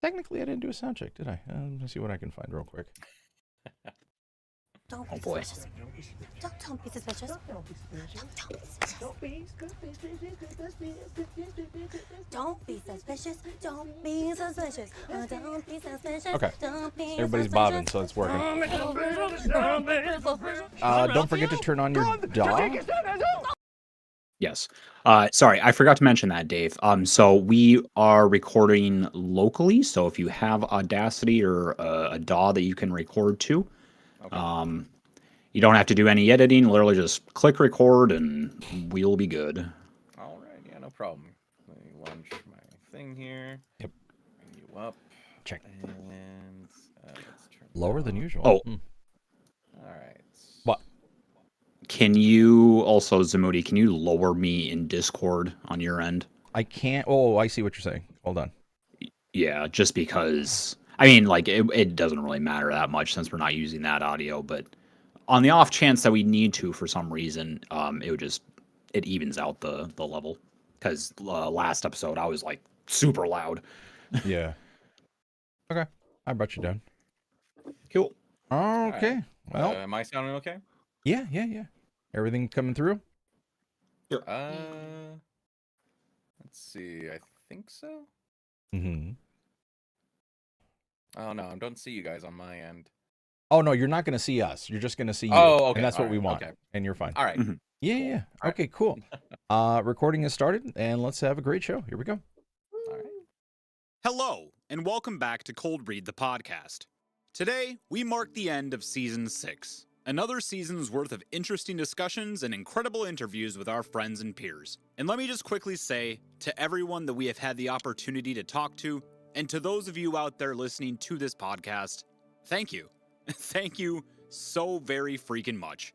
Technically, I didn't do a sound check, did I? Let's see what I can find real quick. Don't be suspicious. Don't be suspicious. Don't be suspicious. Don't be suspicious. Don't be suspicious. Don't be suspicious. Okay. Don't be Everybody's bobbing, so it's working. Don't forget to turn on your DAW. Yes. Sorry, I forgot to mention that, Dave. So we are recording locally. So if you have Audacity or a DAW that you can record to, Okay. you don't have to do any editing. Literally just click record and we'll be good. All right. Yeah, no problem. Let me launch my thing here. Yep. Bring you up. Check. And let's turn Lower than usual. Oh. All right. What? Can you also, Zamudi, can you lower me in Discord on your end? I can't. Oh, I see what you're saying. Hold on. Yeah, just because, I mean, like, it doesn't really matter that much since we're not using that audio, but on the off chance that we need to for some reason, it evens out the level. Because last episode, I was, like, super loud. Yeah. Okay. I brought you down. Cool. Okay. Right. Well, Am I sounding okay? yeah. Everything coming through? Sure. Let's see. I think so. Mm-hmm. Oh no, I don't see you guys on my end. Oh, no, you're not going to see us. You're just going to see you. Oh, okay. And that's what All we right. want. Okay. And you're fine. All right. Mhm. Yeah. All Okay, cool. Recording has started, and let's have a great show. Here we go. All right. Hello, and welcome back to Cold Read the Podcast. Today, we mark the end of Season 6, another season's worth of interesting discussions and incredible interviews with our friends and peers. And let me just quickly say, to everyone that we have had the opportunity to talk to, and to those of you out there listening to this podcast, thank you. Thank you so very freaking much.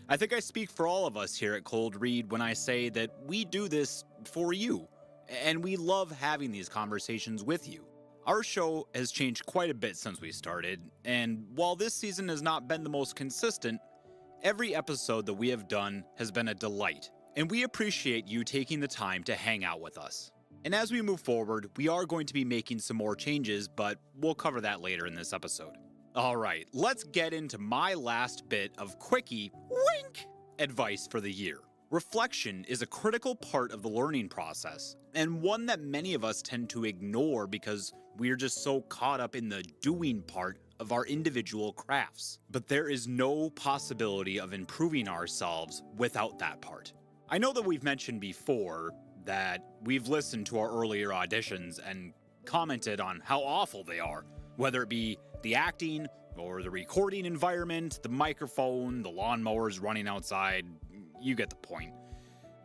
I think I speak for all of us here at Cold Read when I say that we do this for you, and we love having these conversations with you. Our show has changed quite a bit since we started, and while this season has not been the most consistent, every episode that we have done has been a delight, and we appreciate you taking the time to hang out with us. And as we move forward, we are going to be making some more changes, but we'll cover that later in this episode. Alright, let's get into my last bit of quickie, wink, advice for the year. Reflection is a critical part of the learning process, and one that many of us tend to ignore because we're just so caught up in the doing part of our individual crafts. But there is no possibility of improving ourselves without that part. I know that we've mentioned before that we've listened to our earlier auditions and commented on how awful they are, whether it be the acting or the recording environment, the microphone, the lawnmowers running outside. You get the point.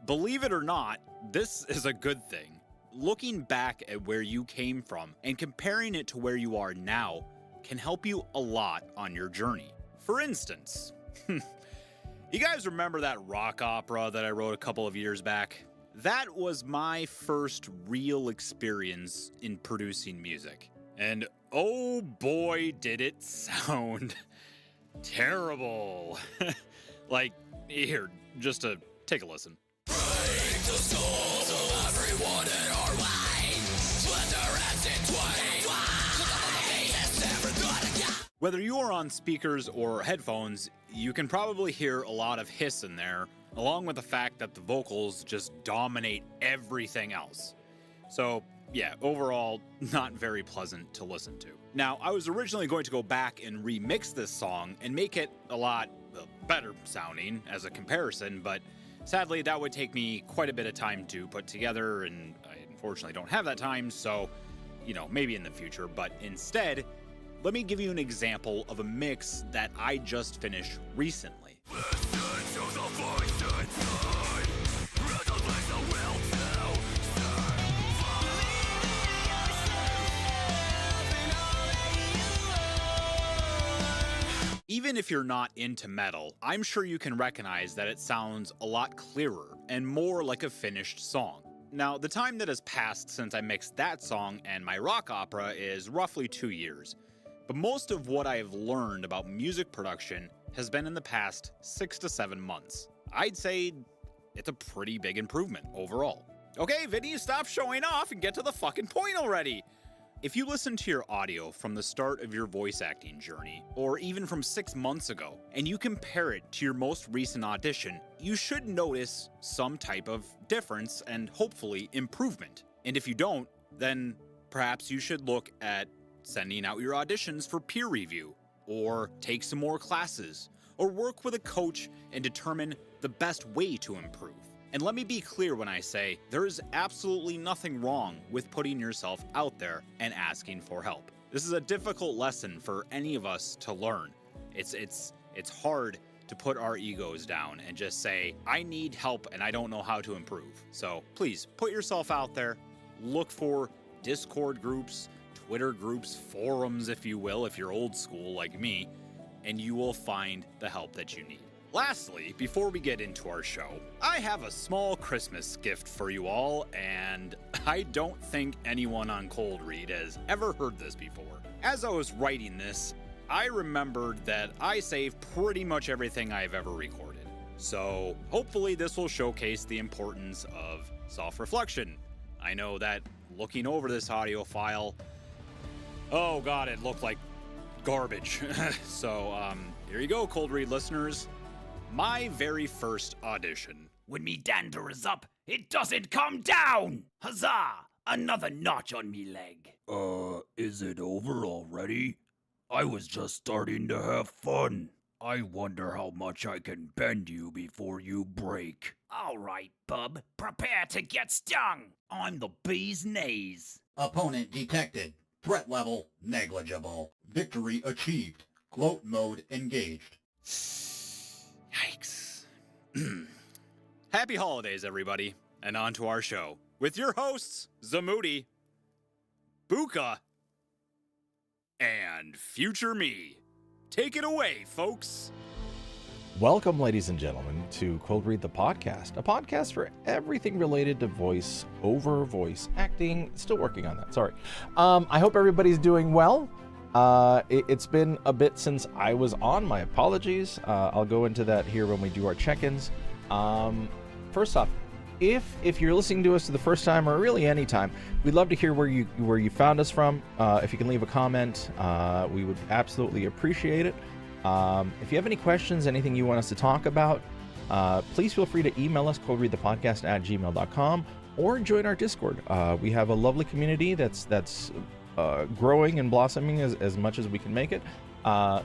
Believe it or not, this is a good thing. Looking back at where you came from and comparing it to where you are now can help you a lot on your journey. For instance, you guys remember that rock opera that I wrote a couple of years back? That was my first real experience in producing music. And oh boy, did it sound terrible. Like, here, just to take a listen. Whether you are on speakers or headphones, you can probably hear a lot of hiss in there, along with the fact that the vocals just dominate everything else. So, yeah, overall, not very pleasant to listen to. Now, I was originally going to go back and remix this song and make it a lot better sounding as a comparison, but sadly, that would take me quite a bit of time to put together, and I unfortunately don't have that time, so, maybe in the future. But instead, let me give you an example of a mix that I just finished recently. Even if you're not into metal, I'm sure you can recognize that it sounds a lot clearer and more like a finished song. Now, the time that has passed since I mixed that song and my rock opera is roughly 2 years, but most of what I have learned about music production has been in the past 6 to 7 months. I'd say it's a pretty big improvement overall. Okay, Vinny, stop showing off and get to the fucking point already! If you listen to your audio from the start of your voice acting journey, or even from 6 months ago, and you compare it to your most recent audition, you should notice some type of difference and hopefully improvement. And if you don't, then perhaps you should look at sending out your auditions for peer review, or take some more classes, or work with a coach and determine the best way to improve. And let me be clear when I say there is absolutely nothing wrong with putting yourself out there and asking for help. This is a difficult lesson for any of us to learn. It's hard to put our egos down and just say, I need help and I don't know how to improve. So please put yourself out there, look for Discord groups, Twitter groups, forums, if you will, if you're old school like me, and you will find the help that you need. Lastly, before we get into our show, I have a small Christmas gift for you all, and I don't think anyone on Cold Read has ever heard this before. As I was writing this, I remembered that I save pretty much everything I've ever recorded. So hopefully this will showcase the importance of self-reflection. I know that looking over this audio file, oh god, it looked like garbage. So here you go, Cold Read listeners. My very first audition. When me dander is up, it doesn't come down! Huzzah! Another notch on me leg. Is it over already? I was just starting to have fun. I wonder how much I can bend you before you break. All right, bub. Prepare to get stung. I'm the bee's knees. Opponent detected. Threat level negligible. Victory achieved. Gloat mode engaged. Yikes. Happy holidays, everybody, and on to our show with your hosts, Zamoody, Buka, and Future Me. Take it away, folks. Welcome, ladies and gentlemen, to Cold Read the Podcast, a podcast for everything related to voice over, voice acting. Still working on that, sorry. I hope everybody's doing well. It's been a bit since I was on. My apologies. I'll go into that here when we do our check-ins. First off, if you're listening to us for the first time or really any time, we'd love to hear where you found us from. If you can leave a comment, we would absolutely appreciate it. If you have any questions, anything you want us to talk about, please feel free to email us, coldreadthepodcast@gmail.com, or join our Discord. We have a lovely community that's growing and blossoming as much as we can make it.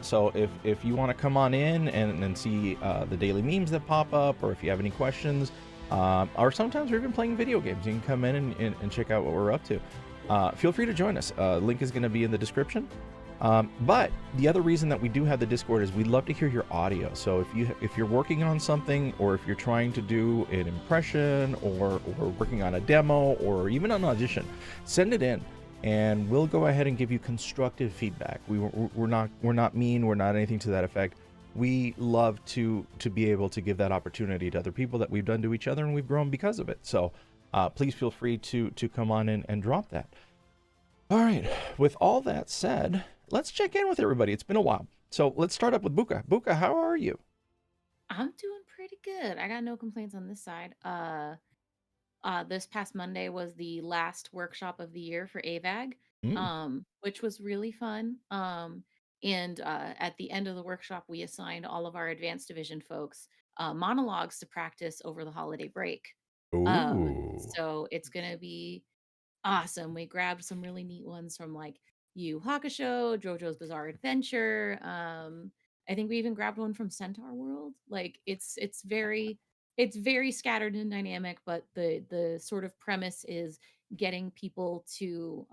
So if you want to come on in and see the daily memes that pop up, or if you have any questions, or sometimes we're even playing video games, you can come in and check out what we're up to. Feel free to join us. Link is going to be in the description. But the other reason that we do have the Discord is we'd love to hear your audio. So if you're working on something, or if you're trying to do an impression, or working on a demo, or even an audition, send it in, and we'll go ahead and give you constructive feedback. We're not mean. We're not anything to that effect. We love to be able to give that opportunity to other people that we've done to each other, and we've grown because of it. So please feel free to come on in and drop that. All right. With all that said, let's check in with everybody. It's been a while. So let's start up with Buka. Buka, how are you? I'm doing pretty good. I got no complaints on this side. This past Monday was the last workshop of the year for AVAG, which was really fun. And at the end of the workshop, we assigned all of our advanced division folks monologues to practice over the holiday break. Ooh. So it's going to be awesome. We grabbed some really neat ones from like Yu Hakusho, JoJo's Bizarre Adventure. I think we even grabbed one from Centaur World. Like it's very scattered and dynamic, but the sort of premise is getting people to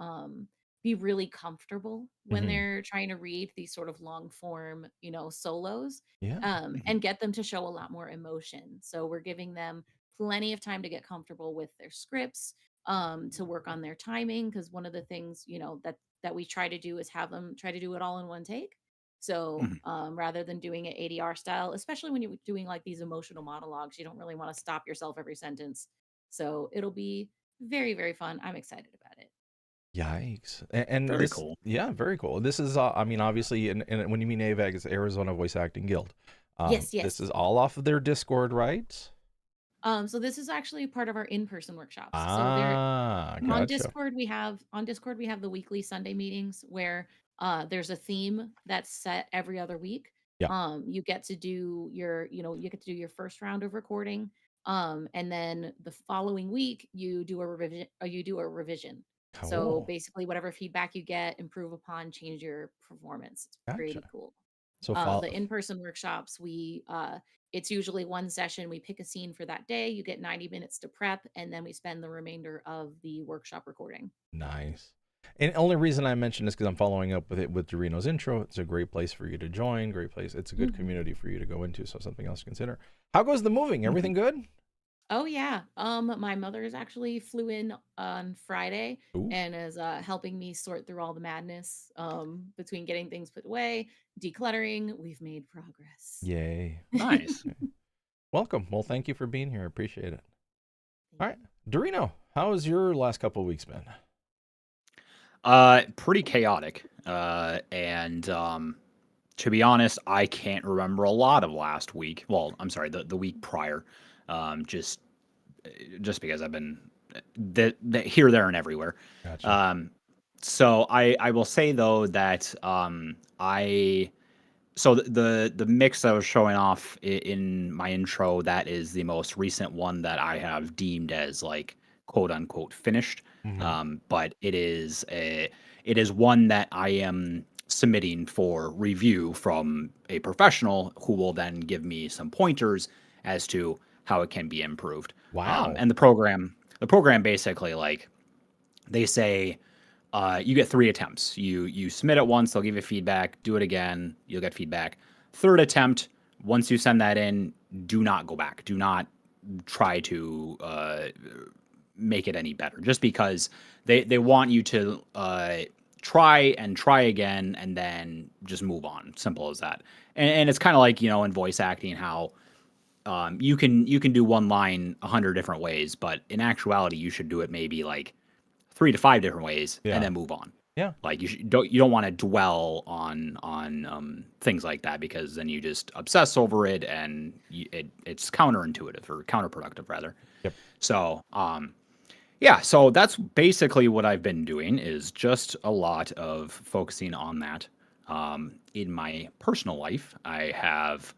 be really comfortable when they're trying to read these sort of long form, solos, and get them to show a lot more emotion. So we're giving them plenty of time to get comfortable with their scripts, to work on their timing, because one of the things that we try to do is have them try to do it all in one take. So rather than doing it ADR style, especially when you're doing like these emotional monologues, you don't really want to stop yourself every sentence. So it'll be very, very fun. I'm excited about it. Yikes. And Very this, cool. Yeah, very cool. This is, I mean, obviously, and when you mean AVAG, it's Arizona Voice Acting Guild. Yes. This is all off of their Discord, right? So this is actually part of our in-person workshops. So Ah, on gotcha. Discord we have the weekly Sunday meetings where there's a theme that's set every other week. Yeah. You get to do your first round of recording. And then the following week you do a revision. So Cool. basically whatever feedback you get, improve upon, change your performance. It's pretty Gotcha. cool. So The in-person workshops, it's usually one session. We pick a scene for that day. You get 90 minutes to prep, and then we spend the remainder of the workshop recording. nice. And only reason I mentioned this because I'm following up with it with Dorino's intro. It's a great place for you to join. Great place. It's a good community for you to go into. So something else to consider. How goes the moving? Everything good? Oh yeah. My mother's actually flew in on Friday Ooh. and is helping me sort through all the madness between getting things put away, decluttering. We've made progress. Yay. Nice. Welcome. Well, thank you for being here. I appreciate it. All right. Dorino, how has your last couple of weeks been? Pretty chaotic. And to be honest, I can't remember a lot of last week. Well, I'm sorry, the week prior. Just because I've been here, there, and everywhere. Gotcha. So I will say though that so the mix that I was showing off in my intro, that is the most recent one that I have deemed as like quote unquote finished. But it is one that I am submitting for review from a professional who will then give me some pointers as to how it can be improved. Wow. And the program basically, like, they say you get 3 attempts. You submit it once, they'll give you feedback. Do it again, you'll get feedback. Third attempt, once you send that in, do not go back. Do not try to make it any better. Just because they want you to try again and then just move on. Simple as that. And it's kind of like, in voice acting, how you can do one line 100 different ways, but in actuality, you should do it maybe like 3 to 5 different ways and then move on. Yeah. Like you don't want to dwell on things like that, because then you just obsess over it and it's counterintuitive, or counterproductive rather. Yep. So yeah, so that's basically what I've been doing, is just a lot of focusing on that. In my personal life, I have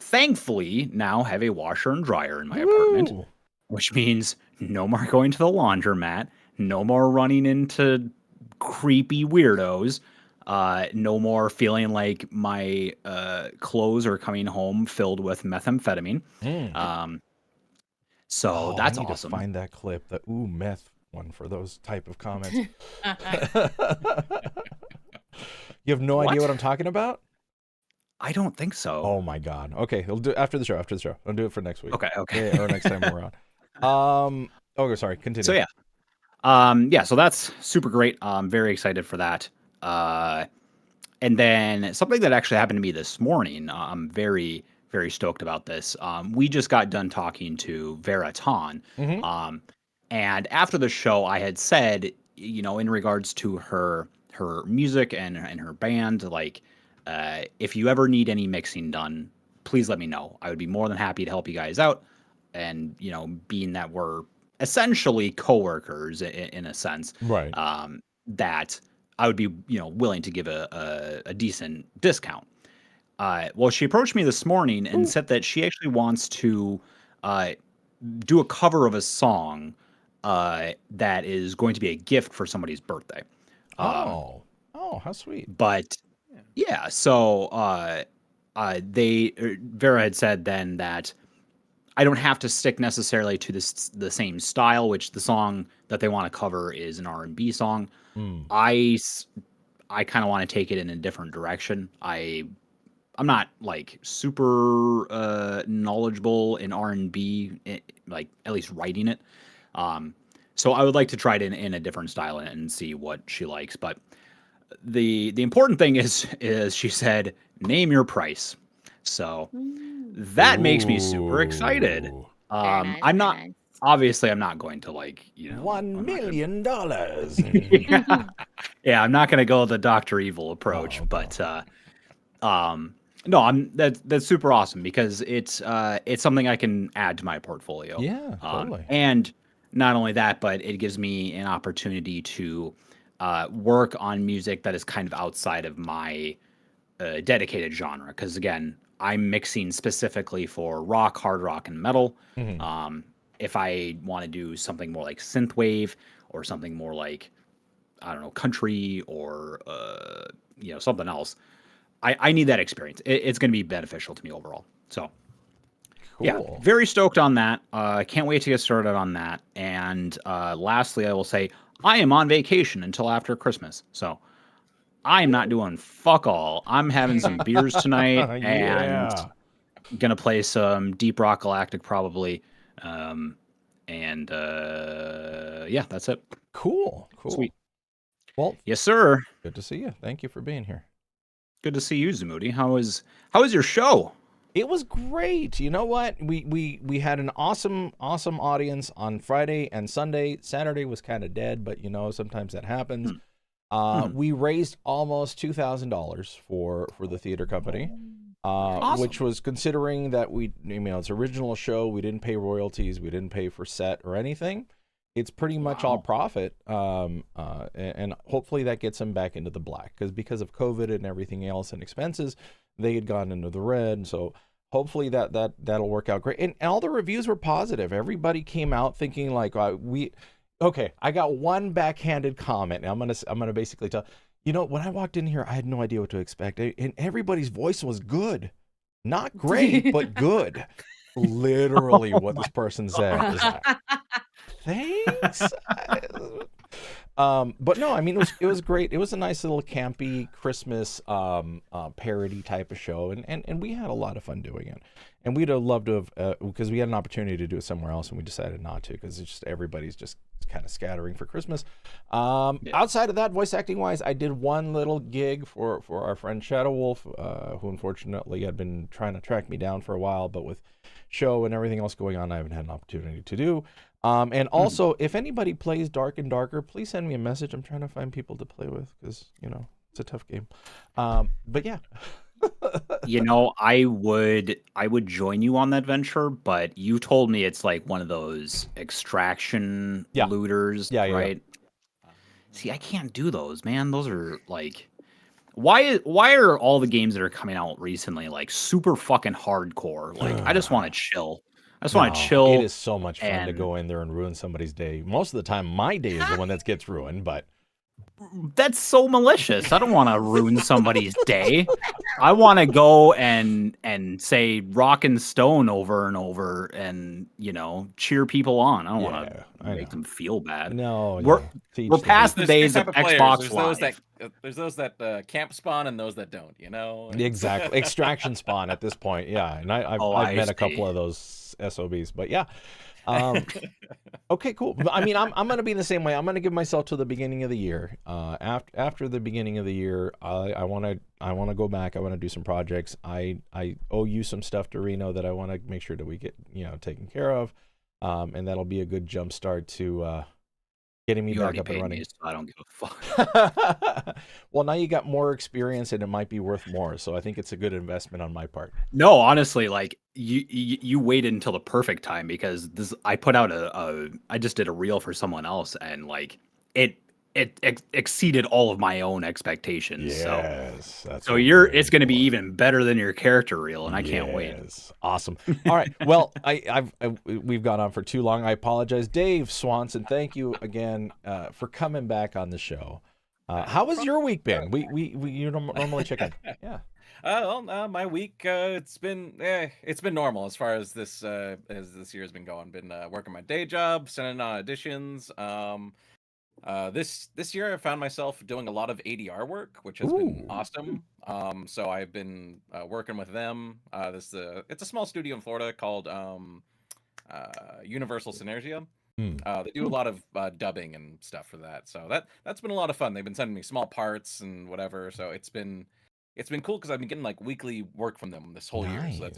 thankfully now have a washer and dryer in my apartment, Woo! which means no more going to the laundromat, no more running into creepy weirdos, no more feeling like my clothes are coming home filled with methamphetamine. So that's I need awesome. to find that clip, the meth one, for those type of comments. You have no idea what I'm talking about? I don't think so. Oh my God. Okay, we'll do it after the show. I'll do it for next week. Okay. Yeah, or next time we're on. Okay, sorry. Continue. So yeah. So that's super great. I'm very excited for that. And then something that actually happened to me this morning. I'm very, very stoked about this. We just got done talking to Vera Ton. And after the show, I had said, in regards to her music and her band, like, if you ever need any mixing done, please let me know. I would be more than happy to help you guys out. And, being that we're essentially coworkers in a sense, Right. that I would be, willing to give a decent discount. Well, she approached me this morning and said that she actually wants to do a cover of a song that is going to be a gift for somebody's birthday. How sweet. But yeah, so Vera had said then that I don't have to stick necessarily to the same style, which the song that they want to cover is an R&B song. I kind of want to take it in a different direction. I'm not like super knowledgeable in R&B, like at least writing it. So I would like to try it in a different style and see what she likes. But the important thing is she said, name your price. So that makes me super excited. I'm not going to like, $1 million. Yeah, I'm not going to go the Dr. Evil approach, but No, that's super awesome because it's something I can add to my portfolio. Yeah, totally. And not only that, but it gives me an opportunity to work on music that is kind of outside of my dedicated genre. Because again, I'm mixing specifically for rock, hard rock, and metal. Mhm. If I want to do something more like synthwave or something more like, I don't know, country or something else, I need that experience. It's going to be beneficial to me overall. So, yeah, Cool. very stoked on that. Can't wait to get started on that. And lastly, I will say I am on vacation until after Christmas. So, I am not doing fuck all. I'm having some beers tonight and Yeah. gonna play some Deep Rock Galactic probably. And yeah, that's it. Cool. Sweet. Well, Yes, sir. good to see you. Thank you for being here. Good to see you, Zamudi. How was your show? It was great. You know what? We had an awesome audience on Friday and Sunday. Saturday was kind of dead, but sometimes that happens. We raised almost $2,000 for the theater company, Awesome. which was, considering that it's original show. We didn't pay royalties. We didn't pay for set or anything. It's pretty much all profit, and hopefully that gets them back into the black, because of COVID and everything else and expenses, they had gone into the red. So hopefully that'll work out great. And all the reviews were positive. Everybody came out thinking like, okay, I got one backhanded comment. And I'm gonna basically tell when I walked in here, I had no idea what to expect, and everybody's voice was good, not great, but good. Literally, what this person said is like, thanks. But no, I mean, it was great. It was a nice little campy Christmas parody type of show, and we had a lot of fun doing it. And we'd have loved to have, because we had an opportunity to do it somewhere else, and we decided not to, because it's just everybody's just kind of scattering for Christmas. Outside of that, voice acting wise, I did one little gig for our friend Shadow Wolf, who unfortunately had been trying to track me down for a while, but with show and everything else going on, I haven't had an opportunity to do. And also, if anybody plays Dark and Darker, please send me a message. I'm trying to find people to play with, because it's a tough game. But yeah. I would join you on that venture, but you told me it's like one of those extraction looters, right? Yeah. See, I can't do those, man. Those are like, why are all the games that are coming out recently like super fucking hardcore? Like, I just want to chill. I just want to chill. It is so much fun to go in there and ruin somebody's day. Most of the time, my day is the one that gets ruined, but that's so malicious. I don't want to ruin somebody's day. I want to go and say rock and stone over and over and, cheer people on. I don't want to make them feel bad. No, we're past the days of Xbox Live. There's those that camp spawn and those that don't, Exactly. Extraction spawn at this point. Yeah. And I've met a couple of those SOBs, but yeah. Okay, cool. I mean, I'm going to be the same way. I'm going to give myself to the beginning of the year. After the beginning of the year, I want to go back. I want to do some projects. I owe you some stuff to Reno that I want to make sure that we get, taken care of. And that'll be a good jump start to getting me back up and running. Me, so I don't give a fuck. Well, now you got more experience and it might be worth more. So I think it's a good investment on my part. No, honestly, like you waited until the perfect time, because I put out I just did a reel for someone else, and like it exceeded all of my own expectations. Yes, so it's going to be even better than your character reel, and I can't wait. Awesome. All right. Well, we've gone on for too long. I apologize, Dave Swanson. Thank you again for coming back on the show. How has your week been? You normally check in. Yeah. My week it's been normal as far as this year has been going. Been working my day job, sending on auditions. This year I found myself doing a lot of ADR work, which has been awesome. So I've been working with them. It's a small studio in Florida called Universal Synergia. They do a lot of dubbing and stuff for that. So that's been a lot of fun. They've been sending me small parts and whatever. So it's been cool, because I've been getting like weekly work from them this whole year. So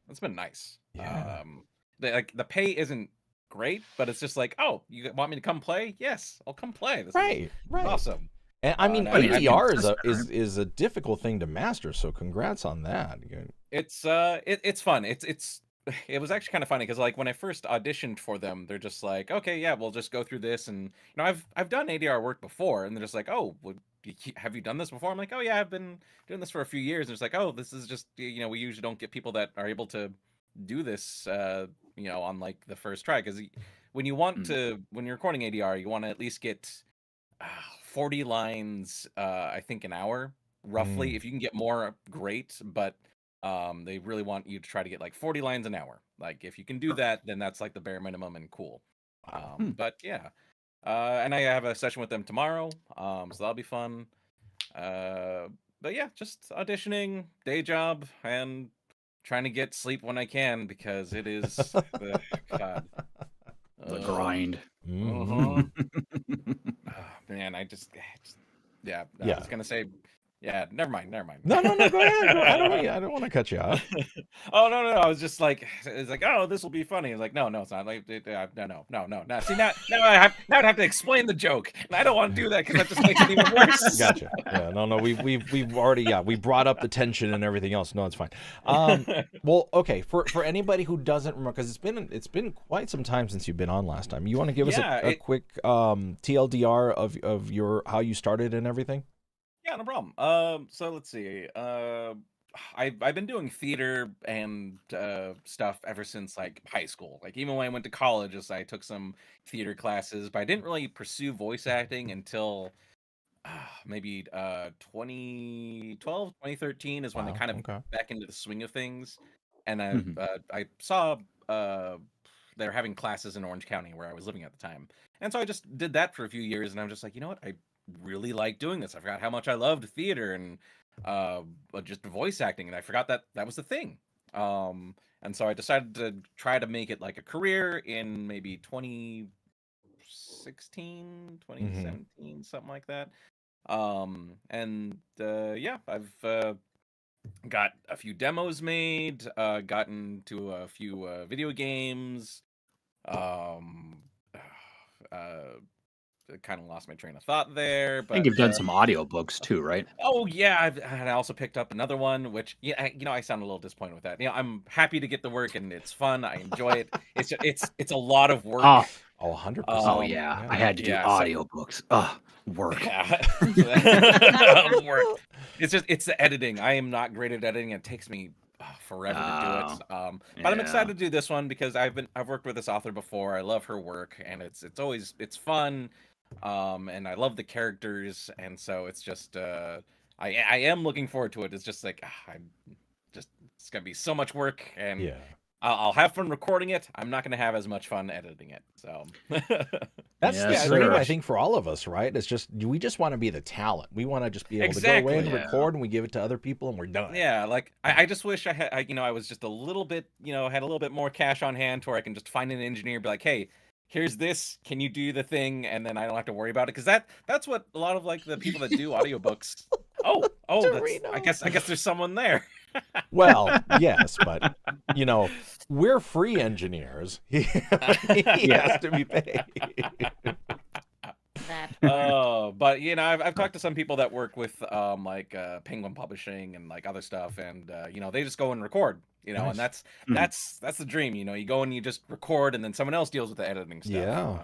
that's been nice. Yeah. The pay isn't great, but it's just like, oh, you want me to come play? Yes, I'll come play. This right. Awesome. And I mean, I mean, ADR is a difficult thing to master. So congrats on that. It's fun. It was actually kind of funny because like when I first auditioned for them, they're just like, okay, yeah, we'll just go through this, and I've done ADR work before, and they're just like, oh, well, have you done this before? I'm like, oh yeah, I've been doing this for a few years. And it's like, oh, this is just we usually don't get people that are able to do this on like the first try, because when you want to when you're recording ADR, you want to at least get 40 lines, I think an hour roughly. If you can get more, great, but they really want you to try to get like 40 lines an hour. Like if you can do that, then that's like the bare minimum and cool. But yeah, and I have a session with them tomorrow, so that'll be fun. But yeah, just auditioning, day job, and trying to get sleep when I can, because it is the God. The grind. Man, I was gonna say, never mind. No, go ahead. I don't want to cut you off. Oh no, I was just like, it's like, oh, this will be funny. It's like, no, it's not. Like, no. Now, see, now I'd have to explain the joke, and I don't want to do that because that just makes it even worse. Gotcha. Yeah, no. We've already we brought up the tension and everything else. No, it's fine. Well, okay. For anybody who doesn't remember, because it's been quite some time since you've been on last time. You want to give us a quick TLDR of your how you started and everything? Yeah, no problem. So let's see. I've been doing theater and stuff ever since like high school. Like even when I went to college, I took some theater classes, but I didn't really pursue voice acting until maybe 2012, 2013 is when I kind of back into the swing of things. And I saw they were having classes in Orange County where I was living at the time, and so I just did that for a few years. And I'm just like, you know what, I really like doing this. I forgot how much I loved theater and just voice acting, and I forgot that was the thing. And so I decided to try to make it like a career in maybe 2016, 2017, something like that. And I've got a few demos made, gotten to a few video games. Kind of lost my train of thought there, but I think you've done some audiobooks too, right? Oh yeah, I also picked up another one, which I sound a little disappointed with that. I'm happy to get the work, and it's fun. I enjoy it. It's a lot of work. 100%. Oh yeah, I had to do audiobooks. Work. Work. It's the editing. I am not great at editing. It takes me forever to do it. But I'm excited to do this one because I've worked with this author before. I love her work, and it's fun. And I love the characters, and so it's just I am looking forward to it. It's just like it's gonna be so much work, and I'll have fun recording it. I'm not gonna have as much fun editing it. So that's the dream, I think, for all of us, right? It's just we just want to be the talent. We want to just be able to go away and record, and we give it to other people, and we're done. Yeah, like I just wish I had I was just a little bit had a little bit more cash on hand, to where I can just find an engineer, be like, hey, here's this, can you do the thing? And then I don't have to worry about it, because that's what a lot of like the people that do audiobooks. I guess there's someone there. Well, yes, but we're free engineers. He has to be paid. But I've talked to some people that work with Penguin Publishing and like other stuff, and they just go and record. Nice. And that's the dream. You go and you just record, and then someone else deals with the editing stuff. Yeah.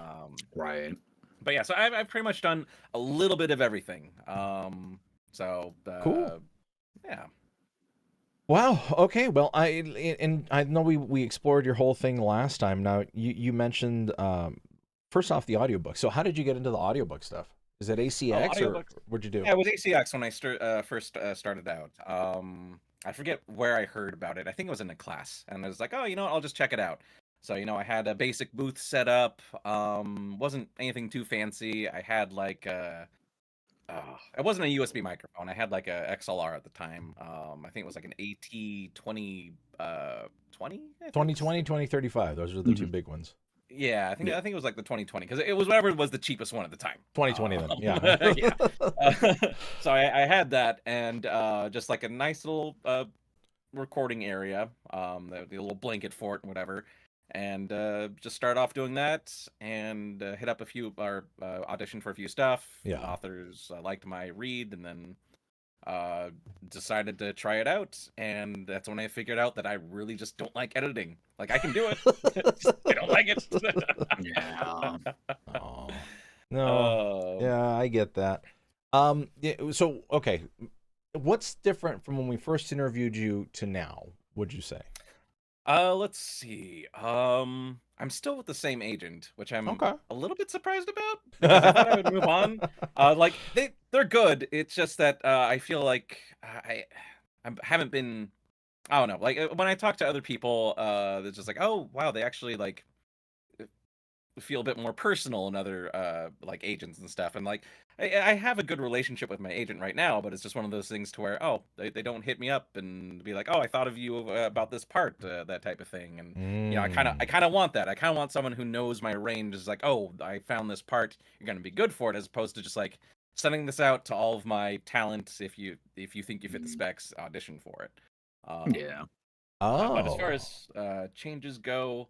Right. But yeah, so I've pretty much done a little bit of everything. Cool. Yeah. Wow. Okay. Well, I know we explored your whole thing last time. Now you mentioned first off the audiobook. So how did you get into the audiobook stuff? Is it ACX or what'd you do? Yeah, it was ACX when I first started out. I forget where I heard about it. I think it was in a class, and I was like, oh, you know what? I'll just check it out. So I had a basic booth set up. Wasn't anything too fancy. I had like it wasn't a USB microphone. I had like a XLR at the time. I think it was like an AT20 2020, 2035. Those are the two big ones. Yeah, I think it was like the 2020, because it was whatever was the cheapest one at the time. 2020 then, yeah. Yeah. So I had that, and just like a nice little recording area, the little blanket fort and whatever. and just start off doing that, and hit up a few or audition for a few stuff. Yeah. Authors liked my read, and then decided to try it out, and that's when I figured out that I really just don't like editing. Like, I can do it, just, I don't like it. Yeah. Oh. No. Yeah, I get that. Yeah, so okay, what's different from when we first interviewed you to now, would you say? Let's see. I'm still with the same agent, which I'm Okay. a little bit surprised about, because I thought I would move on. Like, they're good. It's just that I feel like I haven't been. I don't know. Like, when I talk to other people, they're just like, oh wow, they actually like feel a bit more personal in other like agents and stuff. And like, I have a good relationship with my agent right now, but it's just one of those things to where, oh, they don't hit me up and be like, oh, I thought of you about this part, that type of thing. And you know, I kind of want that. I kind of want someone who knows my range, is like, oh, I found this part, you're gonna be good for it, as opposed to just like sending this out to all of my talent. If you think you fit the specs, audition for it. Yeah. But as far Oh. as changes go,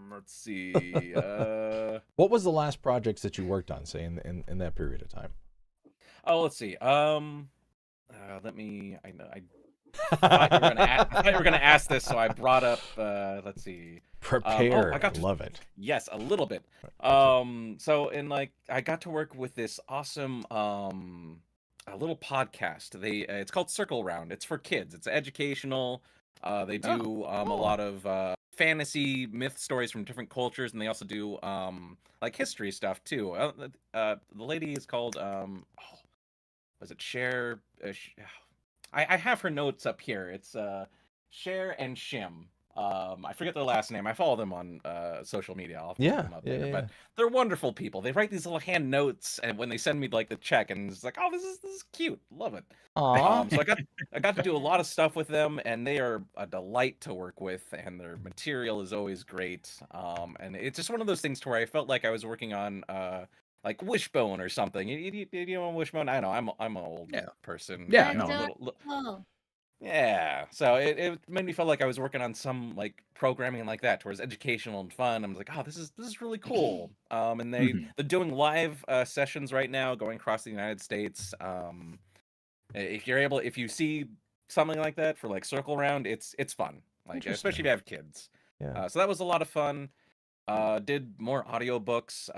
let's see. What was the last projects that you worked on, say, in that period of time? Oh, let's see. Let me. I know. I thought you were gonna ask this, so I brought up. Let's see. Prepared. I got to. Love it. Yes, a little bit. So in like, I got to work with this awesome a little podcast. It's called Circle Round. It's for kids. It's educational. They do a lot of fantasy myth stories from different cultures, and they also do like history stuff too. The lady is called was it Cher? I have her notes up here. It's Cher and Shim. I forget their last name. I follow them on social media. I'll have to look them up later. But they're wonderful people. They write these little hand notes, and when they send me like the check, and it's like, oh, this is cute. Love it. So I got to do a lot of stuff with them, and they are a delight to work with, and their material is always great. And it's just one of those things to where I felt like I was working on like Wishbone or something. You know Wishbone? I know I'm an old person. Yeah, you know, no. Yeah, so it made me feel like I was working on some like programming like that, towards educational and fun. I was like, oh, this is really cool. And they're doing live sessions right now, going across the United States. If you see something like that for like Circle Round, it's fun. Like, especially if you have kids. Yeah. So that was a lot of fun. Did more audiobooks.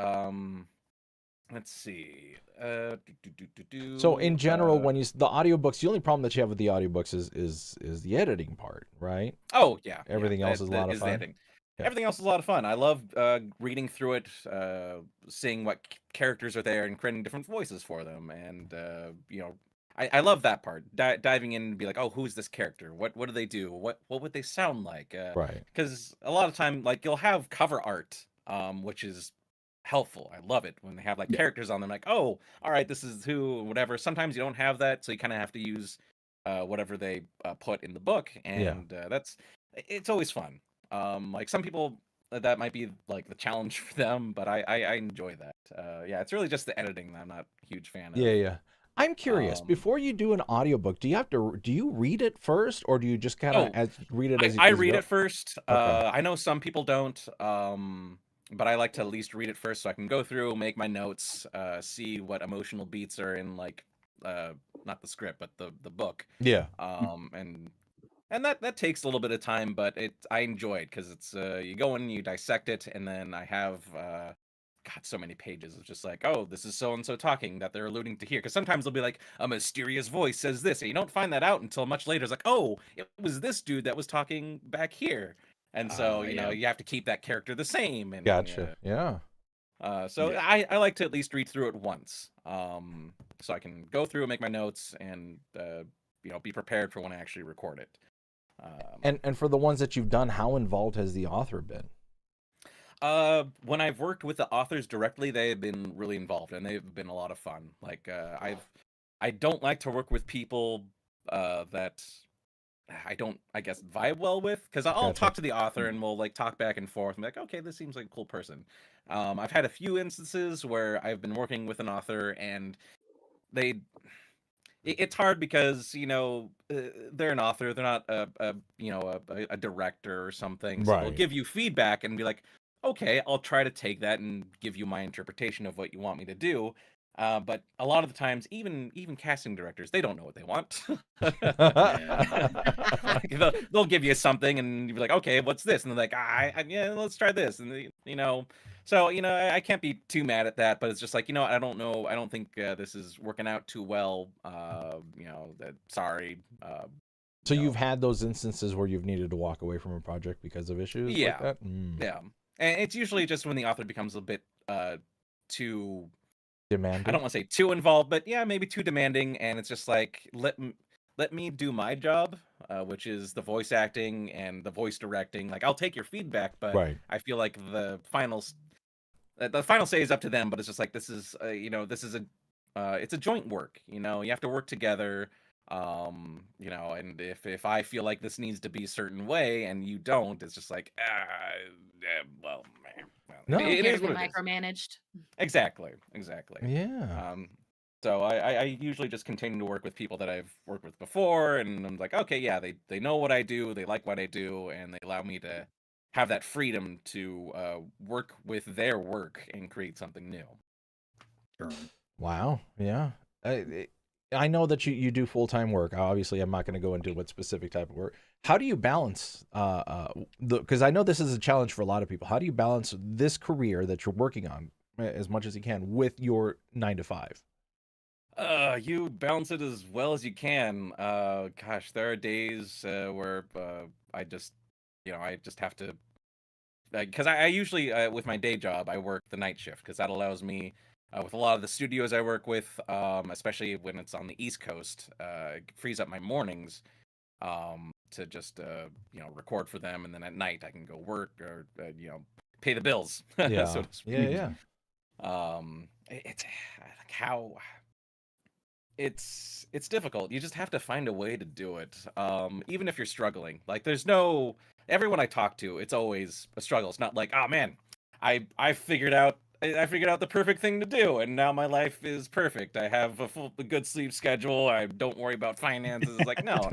Let's see. So in general, when the audiobooks, the only problem that you have with the audiobooks is the editing part, right? Oh yeah. Everything else is a lot of fun. Yeah. Everything else is a lot of fun. I love reading through it, seeing what characters are there, and creating different voices for them. And you know, I love that part. Diving in and be like, oh, who's this character? What do they do? What would they sound like? Right. Because a lot of time, like, you'll have cover art, which is helpful. I love it when they have like characters on them, like, oh, all right, this is who, whatever. Sometimes you don't have that, so you kind of have to use whatever they put in the book, and it's always fun. Like, some people, that might be like the challenge for them, but I enjoy that. Yeah, it's really just the editing that I'm not a huge fan of. Yeah. I'm curious, before you do an audiobook, do you read it first, or do you just kind of read it as you I read it first. Okay. I know some people don't, but I like to at least read it first, so I can go through, make my notes, see what emotional beats are in, like, not the script, but the book. Yeah. And that takes a little bit of time, but I enjoy it, because it's you go in, you dissect it, and then I have God, so many pages of just like, oh, this is so and so talking that they're alluding to here. Because sometimes they'll be like, a mysterious voice says this, and you don't find that out until much later. It's like, oh, it was this dude that was talking back here. And so, you know, you have to keep that character the same. And, Gotcha. So I like to at least read through it once, so I can go through and make my notes, and you know, be prepared for when I actually record it. And for the ones that you've done, how involved has the author been? When I've worked with the authors directly, they have been really involved, and they've been a lot of fun. Like, I don't like to work with people that I don't, I guess, vibe well with, because I'll talk to the author and we'll like talk back and forth and be like, okay, this seems like a cool person. I've had a few instances where I've been working with an author, and it's hard because they're an author, they're not a director or something, so they'll Right. give you feedback and be like, okay, I'll try to take that and give you my interpretation of what you want me to do. But a lot of the times, even casting directors, they don't know what they want. Yeah. Like, they'll give you something and you'll be like, okay, what's this? And they're like, yeah, let's try this. And so I can't be too mad at that, but it's just like, I don't know, I don't think this is working out too well. Sorry. So you know, you've had those instances where you've needed to walk away from a project because of issues like Yeah. that? Mm. yeah, and it's usually just when the author becomes a bit too, I Demanding? don't want to say too involved, but yeah, maybe too demanding, and it's just like let me do my job, which is the voice acting and the voice directing. Like, I'll take your feedback, but Right. I feel like the final say is up to them. But it's just like this is it's a joint work. You have to work together. And if I feel like this needs to be a certain way and you don't, it's just like well, No. Don't it care is to be what it is. managed. Exactly. Yeah. So I usually just continue to work with people that I've worked with before, and I'm like, okay, yeah, they know what I do, they like what I do, and they allow me to have that freedom to work with their work and create something new. Sure. Wow. Yeah. I know that you do full-time work. Obviously, I'm not going to go into what specific type of work. How do you balance because I know this is a challenge for a lot of people. How do you balance this career that you're working on as much as you can with your 9 to 5? You balance it as well as you can. Gosh, there are days where I just have to, because I usually with my day job I work the night shift because that allows me with a lot of the studios I work with, especially when it's on the East Coast, it frees up my mornings to just record for them, and then at night I can go work or pay the bills, Yeah. so to speak. Yeah. It's like how it's difficult. You just have to find a way to do it. Even if you're struggling. Like, everyone I talk to, it's always a struggle. It's not like, oh man, I figured out the perfect thing to do, and now my life is perfect. I have a good sleep schedule. I don't worry about finances. It's like, no.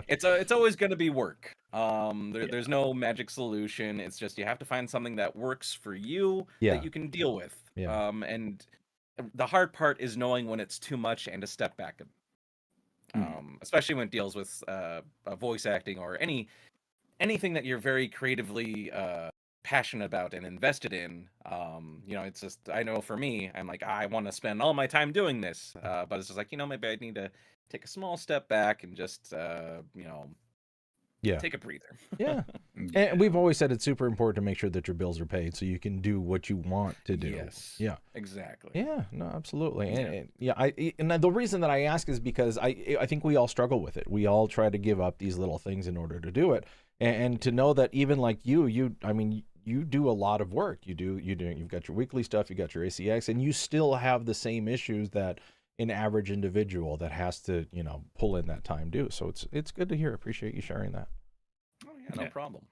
It's always going to be work. There's no magic solution. It's just you have to find something that works for you Yeah. that you can deal with. Yeah. And the hard part is knowing when it's too much and to step back. Especially when it deals with voice acting or anything that you're very creatively passionate about and invested in. It's just, I know for me, I'm like, I want to spend all my time doing this, but it's just like, maybe I need to take a small step back and just take a breather. Yeah. And we've always said it's super important to make sure that your bills are paid so you can do what you want to do. Yes. Yeah. Exactly. Yeah. No, absolutely. Yeah. And the reason that I ask is because I think we all struggle with it. We all try to give up these little things in order to do it. And to know that even like you do a lot of work. You've got your weekly stuff, you got your ACX, and you still have the same issues that an average individual that has to, pull in that time do. So it's good to hear. Appreciate you sharing that. Oh yeah, no problem.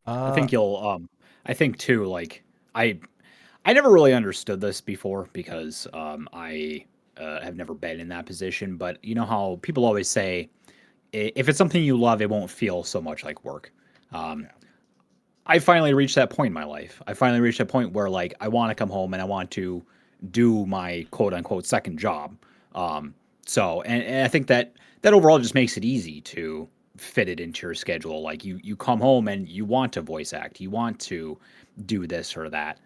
I think I think too, like I never really understood this before because I have never been in that position. But you know how people always say, if it's something you love, it won't feel so much like work. I finally reached that point in my life. I finally reached that point where like I want to come home and I want to do my quote unquote second job. So I think that overall just makes it easy to fit it into your schedule. Like you come home and you want to voice act, you want to do this or that.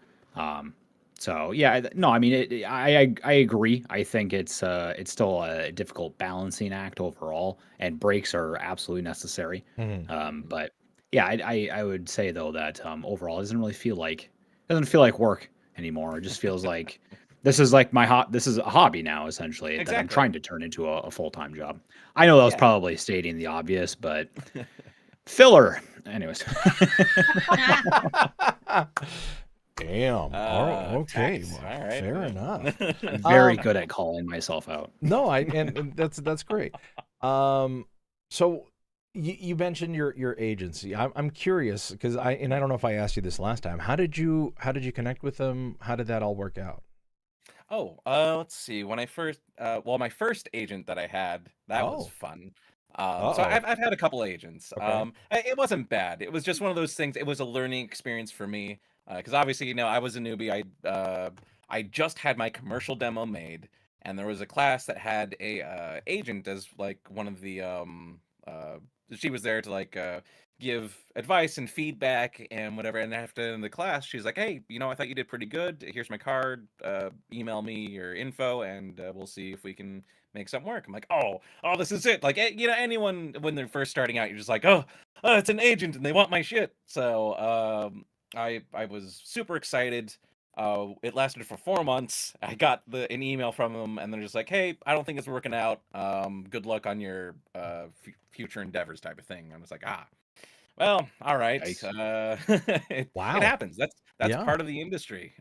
So yeah, no, I mean, I agree. I think it's still a difficult balancing act overall, and breaks are absolutely necessary. But yeah, I would say though that overall it doesn't feel like work anymore. It just feels like this is like this is a hobby now essentially that I'm Exactly. trying to turn into a full-time job. I know that was Yeah. probably stating the obvious, but filler. Anyways. Damn. Okay. Tax. Well, All right. fair enough. Very good at calling myself out. No, and that's great. So you mentioned your agency. I'm curious because I don't know if I asked you this last time. How did you connect with them? How did that all work out? Let's see. When I first, my first agent that I had, that was Oh. fun. Uh So oh. I've had a couple agents. Okay. It wasn't bad. It was just one of those things. It was a learning experience for me, because obviously, I was a newbie. I just had my commercial demo made, and there was a class that had a agent as like one of the uh, she was there to like give advice and feedback and whatever. And after the class, she's like, "Hey, I thought you did pretty good. Here's my card. Email me your info, and we'll see if we can make something work." I'm like, "Oh, this is it." Like, anyone when they're first starting out, you're just like, "Oh, it's an agent, and they want my shit." So, I was super excited. It lasted for 4 months. I got an email from them, and they're just like, "Hey, I don't think it's working out. Good luck on your future endeavors," type of thing. I was like, well, all right. Yikes. It Wow. happens. That's Yeah. part of the industry.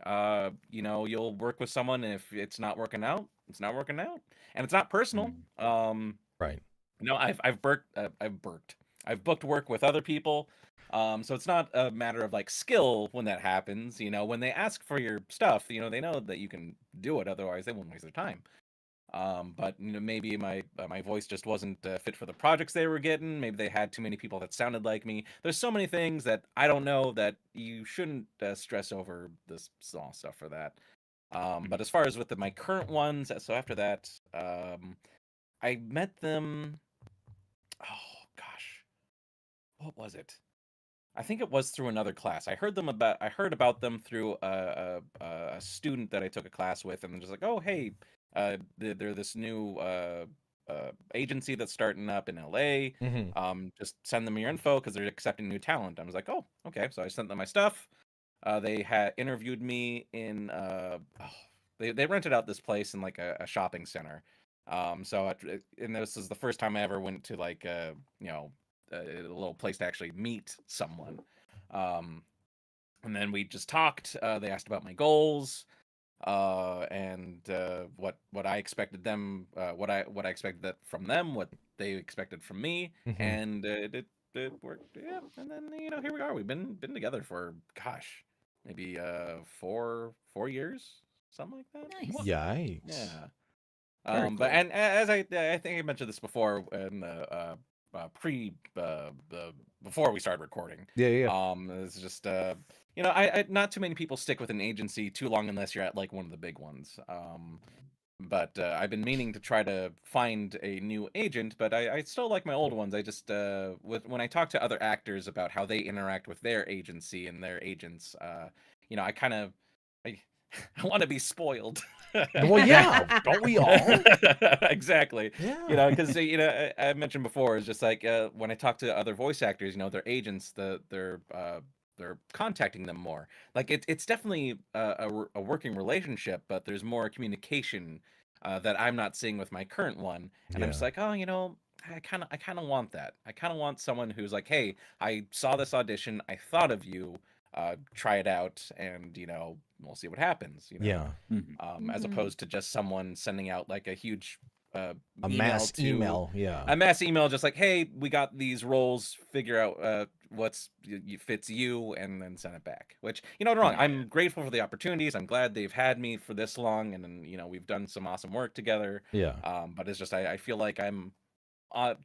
You'll work with someone, and if it's not working out, it's not working out, and it's not personal. Right. I've booked work with other people. So it's not a matter of like skill when that happens. When they ask for your stuff, they know that you can do it. Otherwise, they won't waste their time. But maybe my voice just wasn't fit for the projects they were getting. Maybe they had too many people that sounded like me. There's so many things that I don't know that you shouldn't stress over this small stuff for that. But as far as with my current ones, so after that, I met them. Oh gosh, what was it? I think it was through another class. I heard about them through a student that I took a class with, and they're just like, "Oh, hey, they're this new agency that's starting up in LA. Just send them your info because they're accepting new talent." I was like, "Oh, okay." So I sent them my stuff. They had interviewed me in they rented out this place in like a shopping center. And this is the first time I ever went to like a little place to actually meet someone. And then we just talked. They asked about my goals, and what I expected them, what I expected that from them, what they expected from me, and it worked. Yeah, and then here we are. We've been together for gosh, maybe 4 years, something like that. Nice. Yikes. Yeah. Very But cool. and as I think I mentioned this before in the before we started recording. Yeah. It's just I not too many people stick with an agency too long unless you're at like one of the big ones. But I've been meaning to try to find a new agent, but I still like my old ones. I just when I talk to other actors about how they interact with their agency and their agents, I kind of I, I want to be spoiled. Well, yeah. Don't we all? Exactly. Yeah. Because I mentioned before, it's just like when I talk to other voice actors, their agents, they're contacting them more. Like it's definitely a working relationship, but there's more communication that I'm not seeing with my current one, and I'm just Yeah. like, I kind of want that. I kind of want someone who's like, "Hey, I saw this audition. I thought of you. Try it out, and we'll see what happens." Yeah. As Mhm. opposed to just someone sending out like a huge A email mass to email. Yeah. a mass email, just like, "Hey, we got these roles. Figure out what's fits you, and then send it back." Which don't get me wrong, Yeah. I'm grateful for the opportunities. I'm glad they've had me for this long, and then we've done some awesome work together. Yeah. But it's just I feel like I'm I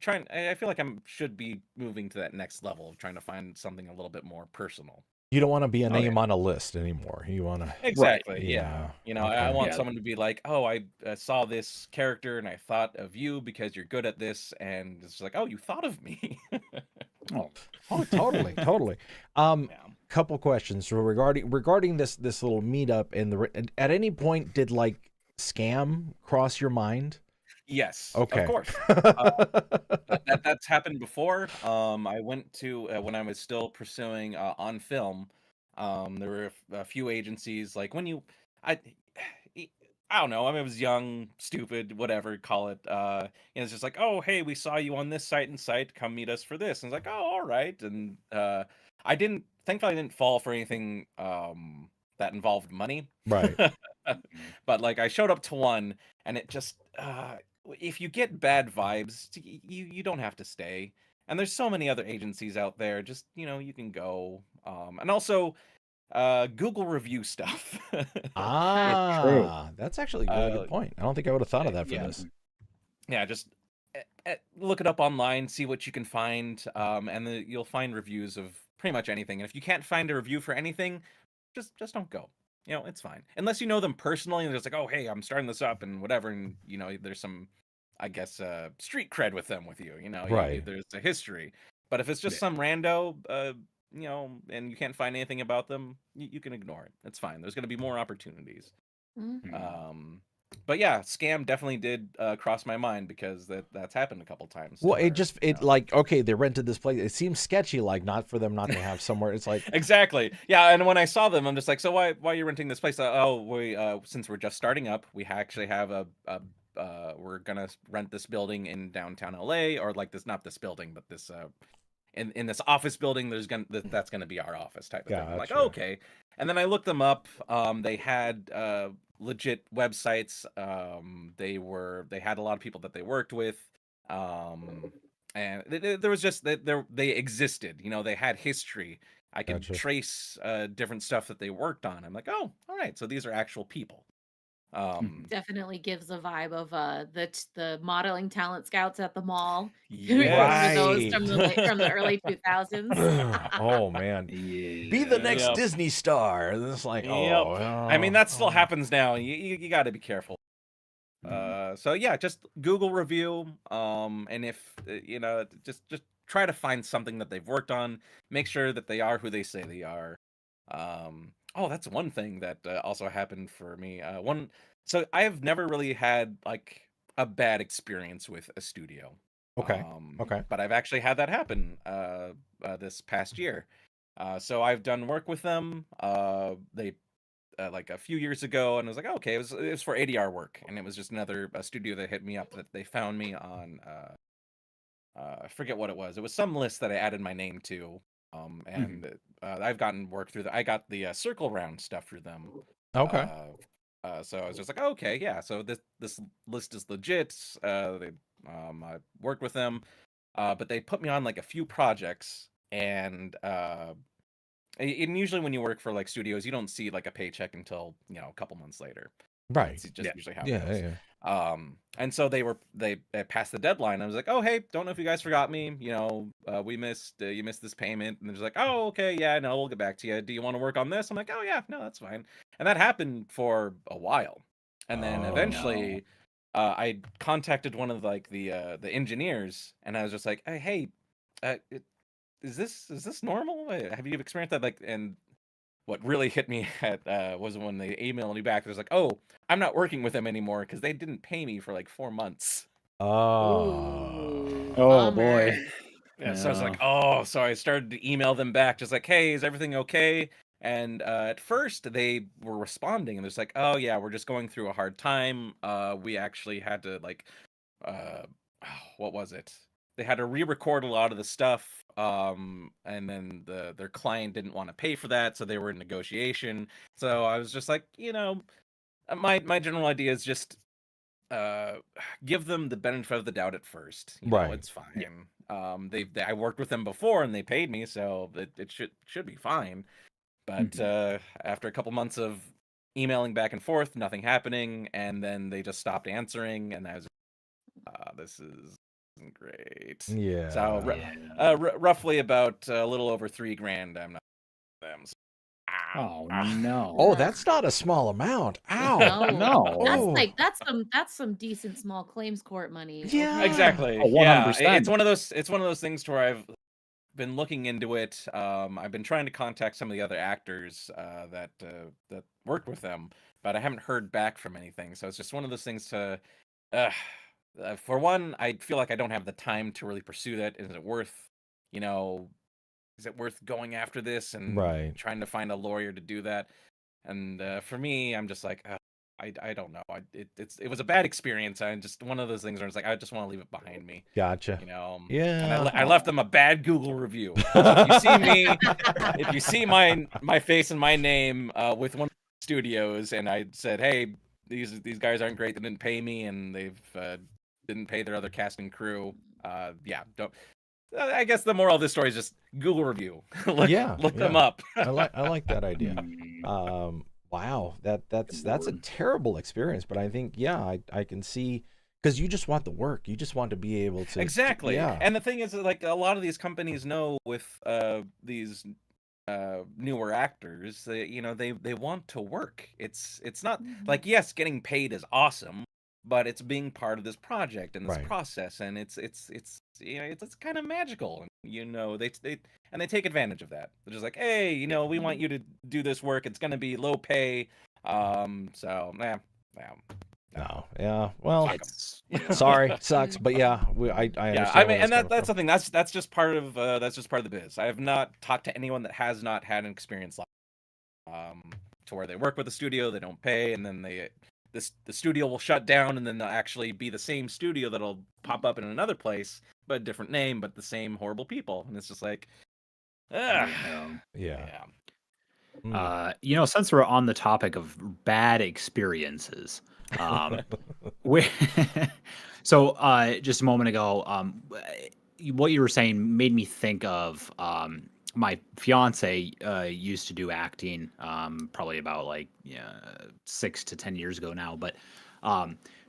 feel like I'm should be moving to that next level of trying to find something a little bit more personal. You don't want to be a Oh, name yeah. on a list anymore. You want to. Exactly. Yeah. Yeah. I Okay. want Yeah. someone to be like, "Oh, I saw this character and I thought of you because you're good at this," and it's like, "Oh, you thought of me." Oh. Oh, totally, totally. Um, Yeah. couple questions. So regarding this little meetup and at any point did like scam cross your mind? Yes, Okay. of course. That's happened before. I went to when I was still pursuing on film. There were a few agencies like when I, e- I don't know. I mean, I was young, stupid, whatever, call it. It's just like, "Oh, hey, we saw you on this site and site. Come meet us for this." And it's like, "Oh, all right." And thankfully, I didn't fall for anything that involved money. Right. But like, I showed up to one, and it just if you get bad vibes, you don't have to stay. And there's so many other agencies out there. Just you can go. And also, Google review stuff. That's actually a really good point. I don't think I would have thought of that for yeah. this. Yeah, just look it up online, see what you can find, and then you'll find reviews of pretty much anything. And if you can't find a review for anything, just don't go. You know, it's fine. Unless you know them personally and there's like, oh, hey, I'm starting this up and whatever, and you know, there's some, I guess, street cred with them with you. You know, Right. there's a history. But if it's just some rando, you know, and you can't find anything about them, you can ignore it. It's fine. There's going to be more opportunities. But yeah, scam definitely did cross my mind because that's happened a couple times. Well, where, like, okay, they rented this place. It seems sketchy, like not for them not to have somewhere. It's like exactly, yeah. And when I saw them, I'm just like, so why are you renting this place? Oh, we since we're just starting up, we actually have we're gonna rent this building in downtown LA, or like this, not this building, but this in this office building. That's gonna be our office type of thing. I'm like, oh, okay. And then I looked them up. They had legit websites. They had a lot of people that they worked with. And there was just they existed. You know, they had history. I could trace different stuff that they worked on. I'm like, oh, all right. So these are actual people. Definitely gives a vibe of the modeling talent scouts at the mall. Yes. Those from the early 2000s. Oh man, be the next Disney star. And it's like, I mean, that still happens now. You got to be careful. So yeah, just Google review. And if you know, just try to find something that they've worked on. Make sure that they are who they say they are. Oh, that's one thing that also happened for me. So I have never really had like a bad experience with a studio. Okay. But I've actually had that happen this past year. So I've done work with them. They like a few years ago, and I was like, oh, okay, it was for ADR work, and it was just another studio that hit me up that they found me on. I forget what it was. It was some list that I added my name to. And I've gotten work through I got the circle round stuff through them. Okay. So I was just like, oh, okay, yeah. So this list is legit. I worked with them, but they put me on like a few projects, and usually when you work for like studios, you don't see like a paycheck until a couple months later. Right. It's just usually how it goes. And so they passed the deadline. I was like, oh, hey, don't know if you guys forgot me. You missed this payment. And they're just like, oh, okay, yeah, no, we'll get back to you. Do you want to work on this? I'm like, oh yeah, no, that's fine. And that happened for a while. And then eventually I contacted one of like the engineers, and I was just like, hey, is this normal? Have you experienced that? Like, and what really hit me was when they emailed me back. It was like, oh, I'm not working with them anymore because they didn't pay me for like 4 months. Ooh, Oh boy. Yeah, so I was like, oh, so I started to email them back, just like, hey, is everything okay? And at first they were responding, and they're just like, oh yeah, we're just going through a hard time. We actually had to like, what was it? They had to re-record a lot of the stuff, and then their client didn't want to pay for that, so they were in negotiation. So I was just like, my general idea is just give them the benefit of the doubt at first. Right. It's fine. I worked with them before and they paid me, so it should be fine. But after a couple months of emailing back and forth, nothing happening, and then they just stopped answering, and I was this isn't great. Yeah. So roughly about a little over $3,000 I'm not them. So, oh no. Oh, that's not a small amount. Ow. No. That's some decent small claims court money. Yeah. Exactly. Oh, 100%. Yeah. It's one of those things where I've been looking into it. I've been trying to contact some of the other actors that worked with them, but I haven't heard back from anything. So it's just one of those things to for one, I feel like I don't have the time to really pursue that. Is it worth going after this and trying to find a lawyer to do that? And for me, I'm just like, I don't know. It was a bad experience. And just one of those things where it's like, I just want to leave it behind me. Gotcha. Yeah. And I left them a bad Google review. If you see me, if you see my face and my name with one of the studios, and I said, hey, these guys aren't great. They didn't pay me, and they've didn't pay their other cast and crew. Yeah, I guess the moral of this story is just Google review. look them up. I like that idea. Mm, Wow, that's a Lord. terrible experience, but I think I can see, because you just want the work. You just want to be able to Exactly. yeah. And the thing is, like, a lot of these companies know with these newer actors, they want to work. It's not like, yes, getting paid is awesome, but it's being part of this project and this Right. process, and it's kind of magical, and they take advantage of that. They're just like, hey, we want you to do this work. It's going to be low pay. So No, yeah. Well, It's sorry, sucks, but yeah, I yeah, understand I where mean, and that's that's the coming thing. That's just part of the biz. I have not talked to anyone that has not had an experience like to where they work with a studio, they don't pay, and then the studio will shut down, and then they'll actually be the same studio that'll pop up in another place, but a different name, but the same horrible people, and it's just like, ugh. from. Yeah. Yeah. Since we're on the topic of bad experiences, we so just a moment ago, what you were saying made me think of my fiance used to do acting probably about like 6 to 10 years ago now, but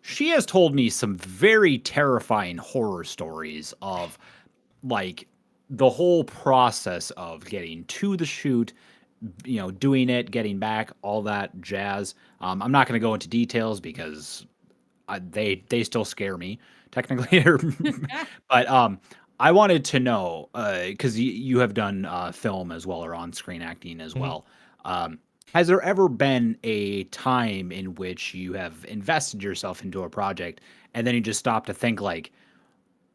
she has told me some very terrifying horror stories of like the whole process of getting to the shoot, doing it, getting back, all that jazz. I'm not going to go into details because they still scare me technically, but I wanted to know because you have done film as well or on-screen acting as Mhm. well. Has there ever been a time in which you have invested yourself into a project and then you just stop to think like,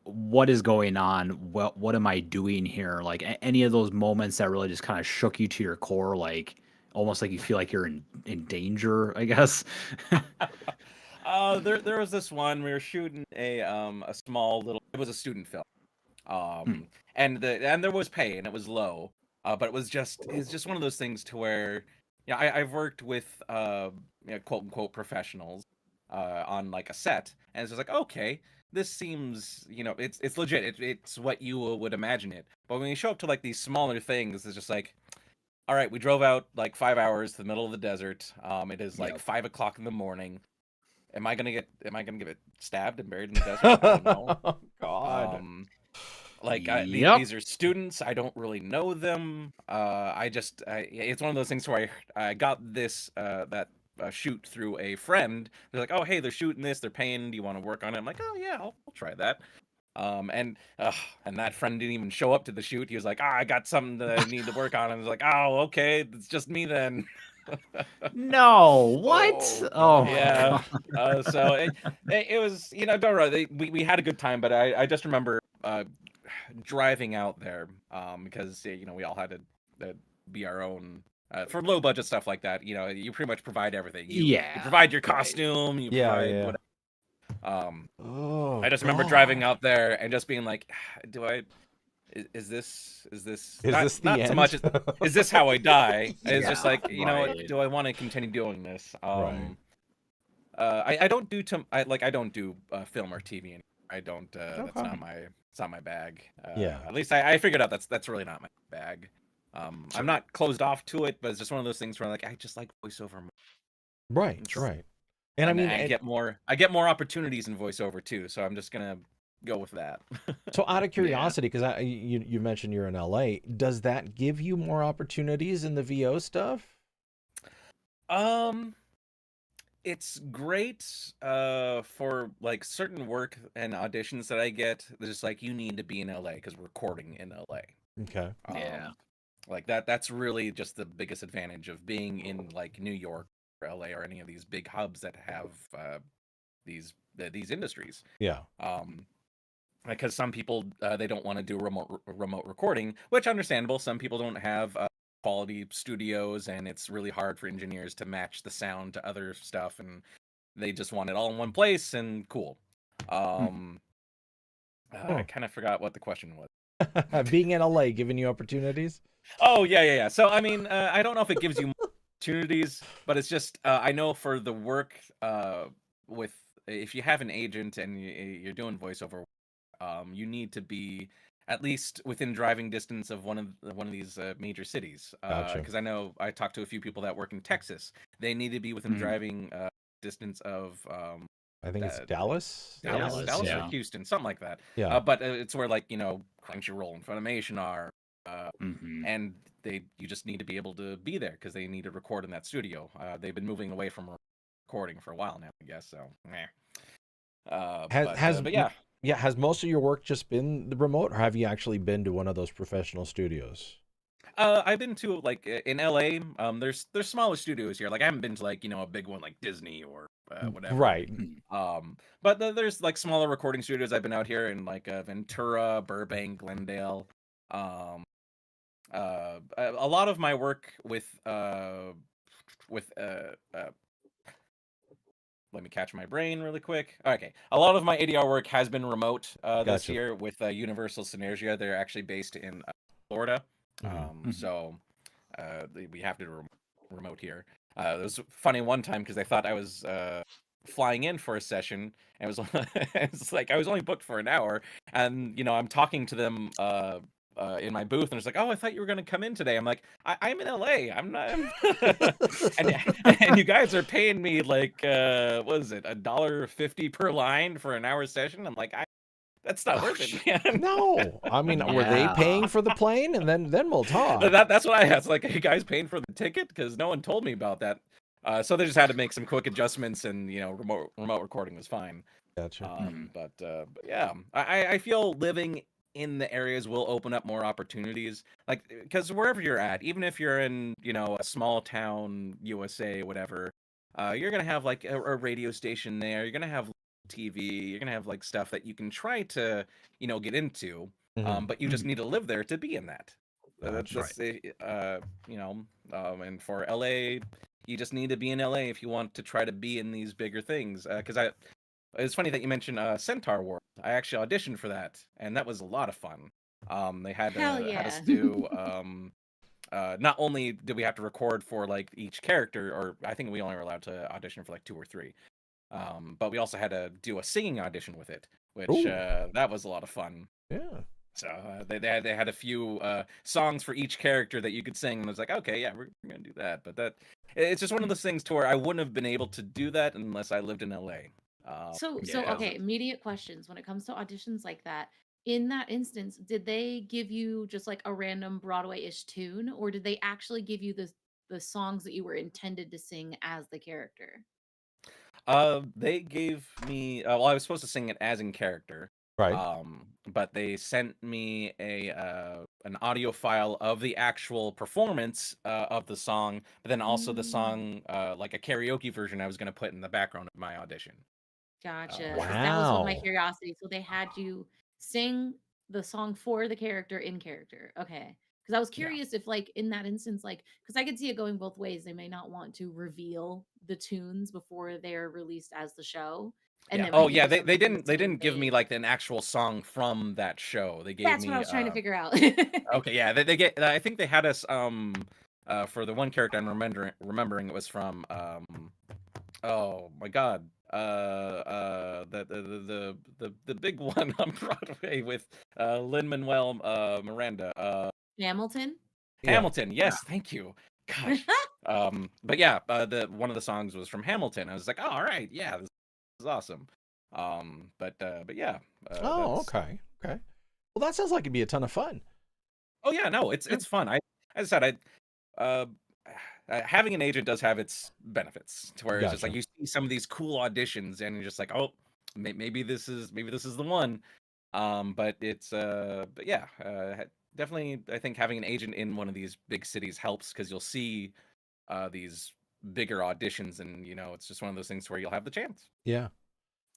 what is going on? What am I doing here? Like any of those moments that really just kind of shook you to your core, like almost like you feel like you're in danger, I guess. There was this one we were shooting a small little. It was a student film. Hmm. And there was pay and it was low, but it's just one of those things to where, I've worked with quote unquote professionals on like a set, and it's just like, okay, this seems, it's legit, it's what you would imagine it, but when you show up to like these smaller things, it's just like, all right, we drove out like 5 hours to the middle of the desert. It is like Yep. 5 o'clock in the morning. Am I gonna get stabbed and buried in the desert? I don't know. God. Yep. These are students. I don't really know them. It's one of those things where I got this that shoot through a friend. They're like, oh hey, they're shooting this. They're paying. Do you want to work on it? I'm like, oh yeah, I'll try that. And that friend didn't even show up to the shoot. He was like, I got something that I need to work on. And I was like, oh okay, it's just me then. No, what? Oh, Yeah. God. So it was, don't worry. We had a good time, but I just remember driving out there because we all had to be our own for low budget stuff like that. You pretty much provide everything. You Yeah, provide your right. costume. You Yeah, provide yeah. whatever. Oh, I just remember driving God. out there and just being like, do I? Is this Is not this the not so end? much as is this how I die? It's just Yeah, like, right. do I want to continue doing this? Right. I don't do I don't do film or TV anymore. I don't. That's Okay. not my bag. Yeah. At least I figured out that's really not my bag. I'm not closed off to it, but it's just one of those things where like I just like voiceover more. Right. It's- Right. And I mean, I get more opportunities in voiceover too, so I'm just gonna go with that. so out of Yeah. curiosity, because you mentioned you're in LA, does that give you more opportunities in the VO stuff? Um, it's great for like certain work and auditions that I get. They're just like, you need to be in LA because we're recording in LA. Okay. Yeah. Like that's really just the biggest advantage of being in like New York or LA or any of these big hubs that have these industries. Yeah. Because some people they don't want to do remote recording, which understandable. Some people don't have quality studios, and it's really hard for engineers to match the sound to other stuff, and they just want it all in one place and cool. I kind of forgot what the question was. Being in LA giving you opportunities? Oh yeah. So I mean, I don't know if it gives you more opportunities, but it's just I know for the work with if you have an agent and you're doing voiceover, you need to be at least within driving distance of one of these major cities. Gotcha. Because I know I talked to a few people that work in Texas. They need to be within driving distance of I think it's uh, Dallas. Dallas or yeah. Houston, something like that. Yeah. But it's where like Crunchyroll and Funimation are, Mhm. and you just need to be able to be there because they need to record in that studio. They've been moving away from recording for a while now, I guess. So, but yeah. Yeah, has most of your work just been the remote, or have you actually been to one of those professional studios? I've been to like in LA. There's smaller studios here. Like I haven't been to like a big one like Disney or whatever. Right. But there's like smaller recording studios. I've been out here in like Ventura, Burbank, Glendale. A lot of my work with let me catch my brain really quick. Okay, a lot of my ADR work has been remote this Gotcha. year with Universal Synergia. They're actually based in Florida. So we have to remote here. It was funny one time because they thought I was flying in for a session, and it was it's like I was only booked for an hour, and I'm talking to them in my booth, and it's like, oh, I thought you were going to come in today. I'm like, I'm in LA. I'm not. and you guys are paying me like what is it, $1.50 per line for an hour session? I'm like, that's not worth it, man. No, I mean, were they paying for the plane? And then we'll talk. That's what I asked. Like, are you guys paying for the ticket? Because no one told me about that. So they just had to make some quick adjustments, and remote recording was fine. Gotcha. But yeah, I feel living in the areas will open up more opportunities. Like, because wherever you're at, even if you're in a small town, USA, whatever, you're gonna have like a radio station there. You're gonna have TV. You're gonna have like stuff that you can try to get into. But you just need to live there to be in that. Gotcha. That's and for LA, you just need to be in LA if you want to try to be in these bigger things. Because it's funny that you mentioned Centaur World. I actually auditioned for that, and that was a lot of fun. They had us do. Not only did we have to record for like each character, or I think we only were allowed to audition for like 2 or 3. But we also had to do a singing audition with it, which that was a lot of fun. Yeah. So they had a few songs for each character that you could sing, and I was like, okay, yeah, we're gonna do that. But it's just one of those things to where I wouldn't have been able to do that unless I lived in LA. So okay, immediate questions when it comes to auditions like that. In that instance, did they give you just like a random Broadway-ish tune, or did they actually give you the songs that you were intended to sing as the character? They gave me well, I was supposed to sing it as in character. Right. But they sent me an audio file of the actual performance of the song, but then also the song like a karaoke version I was going to put in the background of my audition. Gotcha. 'Cause that was one of my curiosity. So they had you sing the song for the character in character. Okay. Because I was curious if, like, in that instance, like, because I could see it going both ways. They may not want to reveal the tunes before they're released as the show. And Oh yeah, they didn't give me like an actual song from that show. They gave That's me what I was trying to figure out. okay, yeah, they get. I think they had us for the one character I'm remembering it was from oh my god, the big one on Broadway with Lin-Manuel Miranda. Hamilton. Hamilton, yes, thank you. Gosh. But yeah, the one of the songs was from Hamilton. I was like, oh, all right, yeah, this is awesome. But yeah. Oh, okay. Well, that sounds like it'd be a ton of fun. Oh yeah, no, it's fun. As I said, having an agent does have its benefits, to where it's just like you see some of these cool auditions, and you're just like, oh, maybe this is the one. But it's but yeah, definitely, I think having an agent in one of these big cities helps because you'll see these bigger auditions, and it's just one of those things where you'll have the chance. Yeah.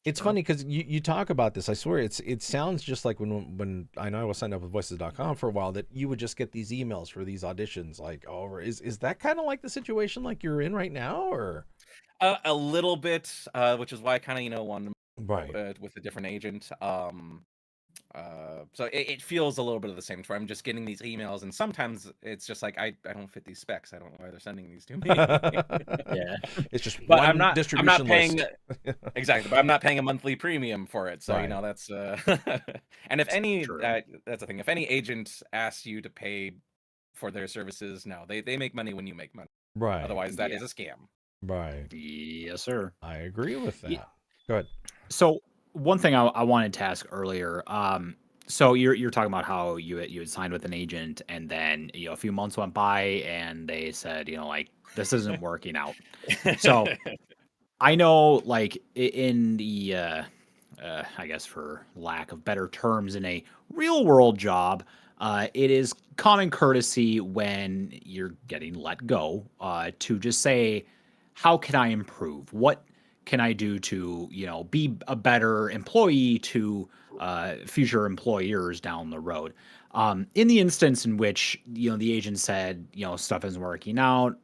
It's funny because you talk about this. I swear it sounds just like when I know I was signed up with voices.com for a while, that you would just get these emails for these auditions. Like, oh, is that kind of like the situation like you're in right now, or a little bit, which is why I kind of wanted right with a different agent. So it feels a little bit of the same. Where I'm just getting these emails, and sometimes it's just like I don't fit these specs. I don't know why they're sending these to me. Yeah. It's just But one I'm not distribution paying list. exactly. But I'm not paying a monthly premium for it. So you Right. know that's and if any True. that's the thing. If any agent asks you to pay for their services, no, they make money when you make money. Right. Otherwise, that Yeah. is a scam. Right. Yes, sir. I agree with that. Yeah. Go ahead. So one thing I wanted to ask earlier, so you're talking about how you had signed with an agent, and then a few months went by, and they said, like, this isn't working out. So I know, like, in the I guess for lack of better terms, in a real world job, it is common courtesy when you're getting let go to just say, how can I improve? What can I do to, be a better employee to future employers down the road? In the instance in which, the agent said, stuff isn't working out,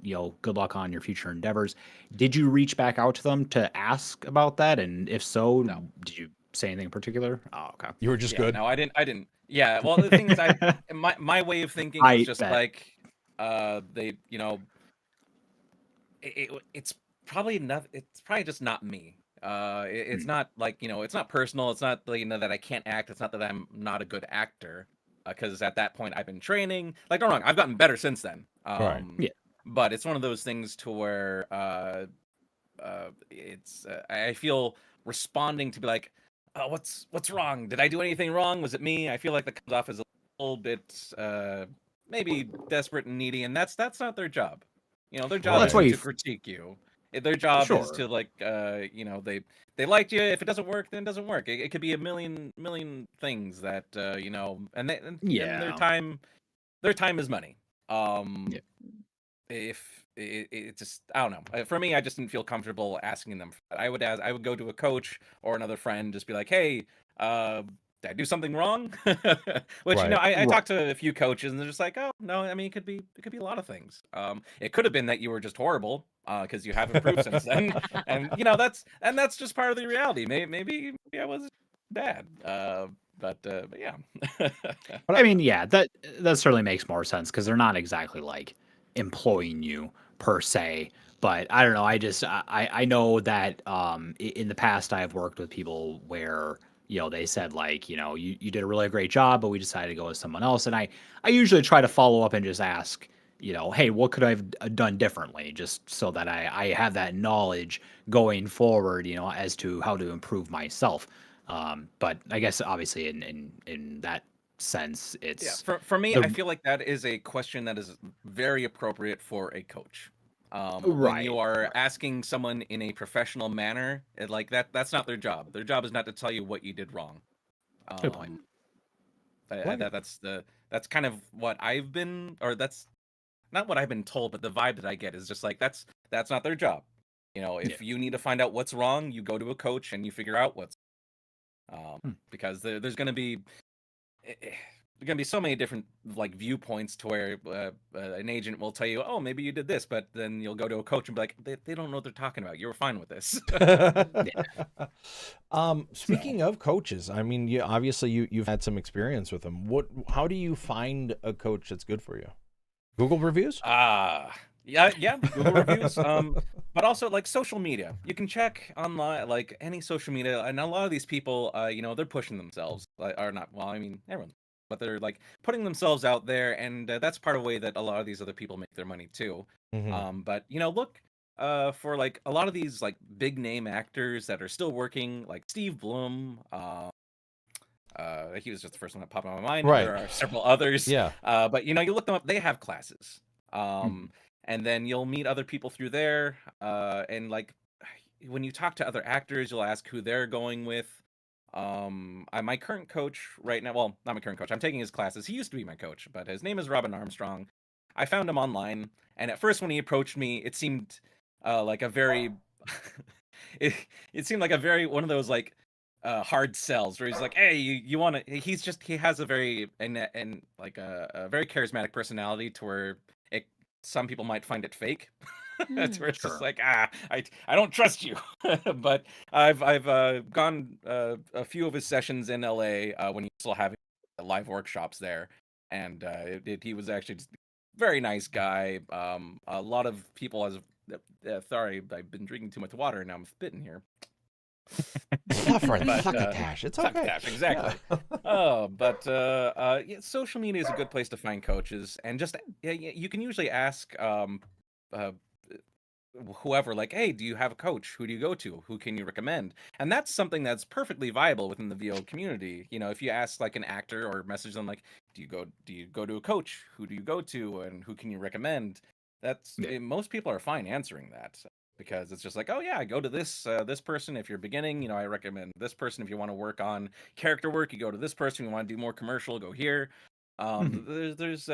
good luck on your future endeavors. Did you reach back out to them to ask about that? And if so, No. did you say anything in particular? Oh, okay. You were just good. No, I didn't. Yeah, well, the thing is, my way of thinking I is just bet. like they, it's probably not. It's probably just not me. It's not like it's not personal. It's not like, that I can't act. It's not that I'm not a good actor. Because at that point I've been training. Like, don't get me wrong, I've gotten better since then. Right. Yeah. But it's one of those things to where it's I feel responding to be like, oh, what's wrong? Did I do anything wrong? Was it me? I feel like that comes off as a little bit maybe desperate and needy, and that's not their job. Their job that's is why to critique you. Their job is Sure. to like they liked you. If it doesn't work, then it doesn't work. It could be a million things that and their Yeah. time is money. Yeah. If it just, I don't know. For me, I just didn't feel comfortable asking them for that. I would go to a coach or another friend, just be like, hey, did I do something wrong? Which Right. I Right. talked to a few coaches, and they're just like, oh no, I mean, it could be a lot of things. It could have been that you were just horrible, because you have improved since then, and that's just part of the reality. Maybe I was bad, but yeah. I mean, yeah, that certainly makes more sense because they're not exactly like employing you per se. But I don't know. I know that in the past I've worked with people where they said like you did a really great job, but we decided to go with someone else, and I usually try to follow up and just ask hey, what could I have done differently, just so that I have that knowledge going forward, as to how to improve myself. But I guess obviously in that sense, Yeah, it's for me, I the feel like that is a question that is very appropriate for a coach. When right. you are asking someone in a professional manner, like that's not their job. Their job is not to tell you what you did wrong. Good point. Right. That's kind of what I've been, or that's not what I've been told, but the vibe that I get is just like that's not their job. If you need to find out what's wrong, you go to a coach and you figure out what's because there's going to be so many different like viewpoints to where an agent will tell you, oh, maybe you did this, but then you'll go to a coach and be like, they don't know what they're talking about. You were fine with this. Speaking of coaches, I mean, obviously you've had some experience with them. How do you find a coach that's good for you? Google reviews? Yeah, Google reviews. But also like social media. You can check online, like any social media, and a lot of these people, they're pushing themselves, or not. Well, I mean, everyone, but they're like putting themselves out there, and that's part of the way that a lot of these other people make their money too. But look, for like a lot of these like big name actors that are still working, like Steve Blum. He was just the first one that popped in my mind. Right. There are several others. Yeah. But you look them up. They have classes. And then you'll meet other people through there. And like when you talk to other actors, you'll ask who they're going with. My current coach right now, well, not my current coach. I'm taking his classes. He used to be my coach, but his name is Robin Armstrong. I found him online, and at first when he approached me, it seemed like a very, it seemed like a very one of those like hard sells where he's like, hey, you want to? He has a very and like a very charismatic personality to where some people might find it fake. That's Hmm. where it's just Sure. like, I don't trust you. But I've gone a few of his sessions in LA when he was still having live workshops there, and he was actually just a very nice guy. A lot of people as sorry, I've been drinking too much water and now I'm spitting here. Suffering, But succotash. It's okay. succotash, exactly. Yeah. Oh, but yeah, social media is a good place to find coaches, and just you can usually ask uh, whoever, like, hey, do you have a coach? Who do you go to? Who can you recommend? And that's something that's perfectly viable within the VO community. You know, if you ask like an actor or message them like, do you go to a coach? Who do you go to, and who can you recommend? Yeah. Most people are fine answering that because it's just like, oh yeah, I go to this person if you're beginning. You know, I recommend this person if you want to work on character work. You go to this person. You want to do more commercial, go here. Mhm. There's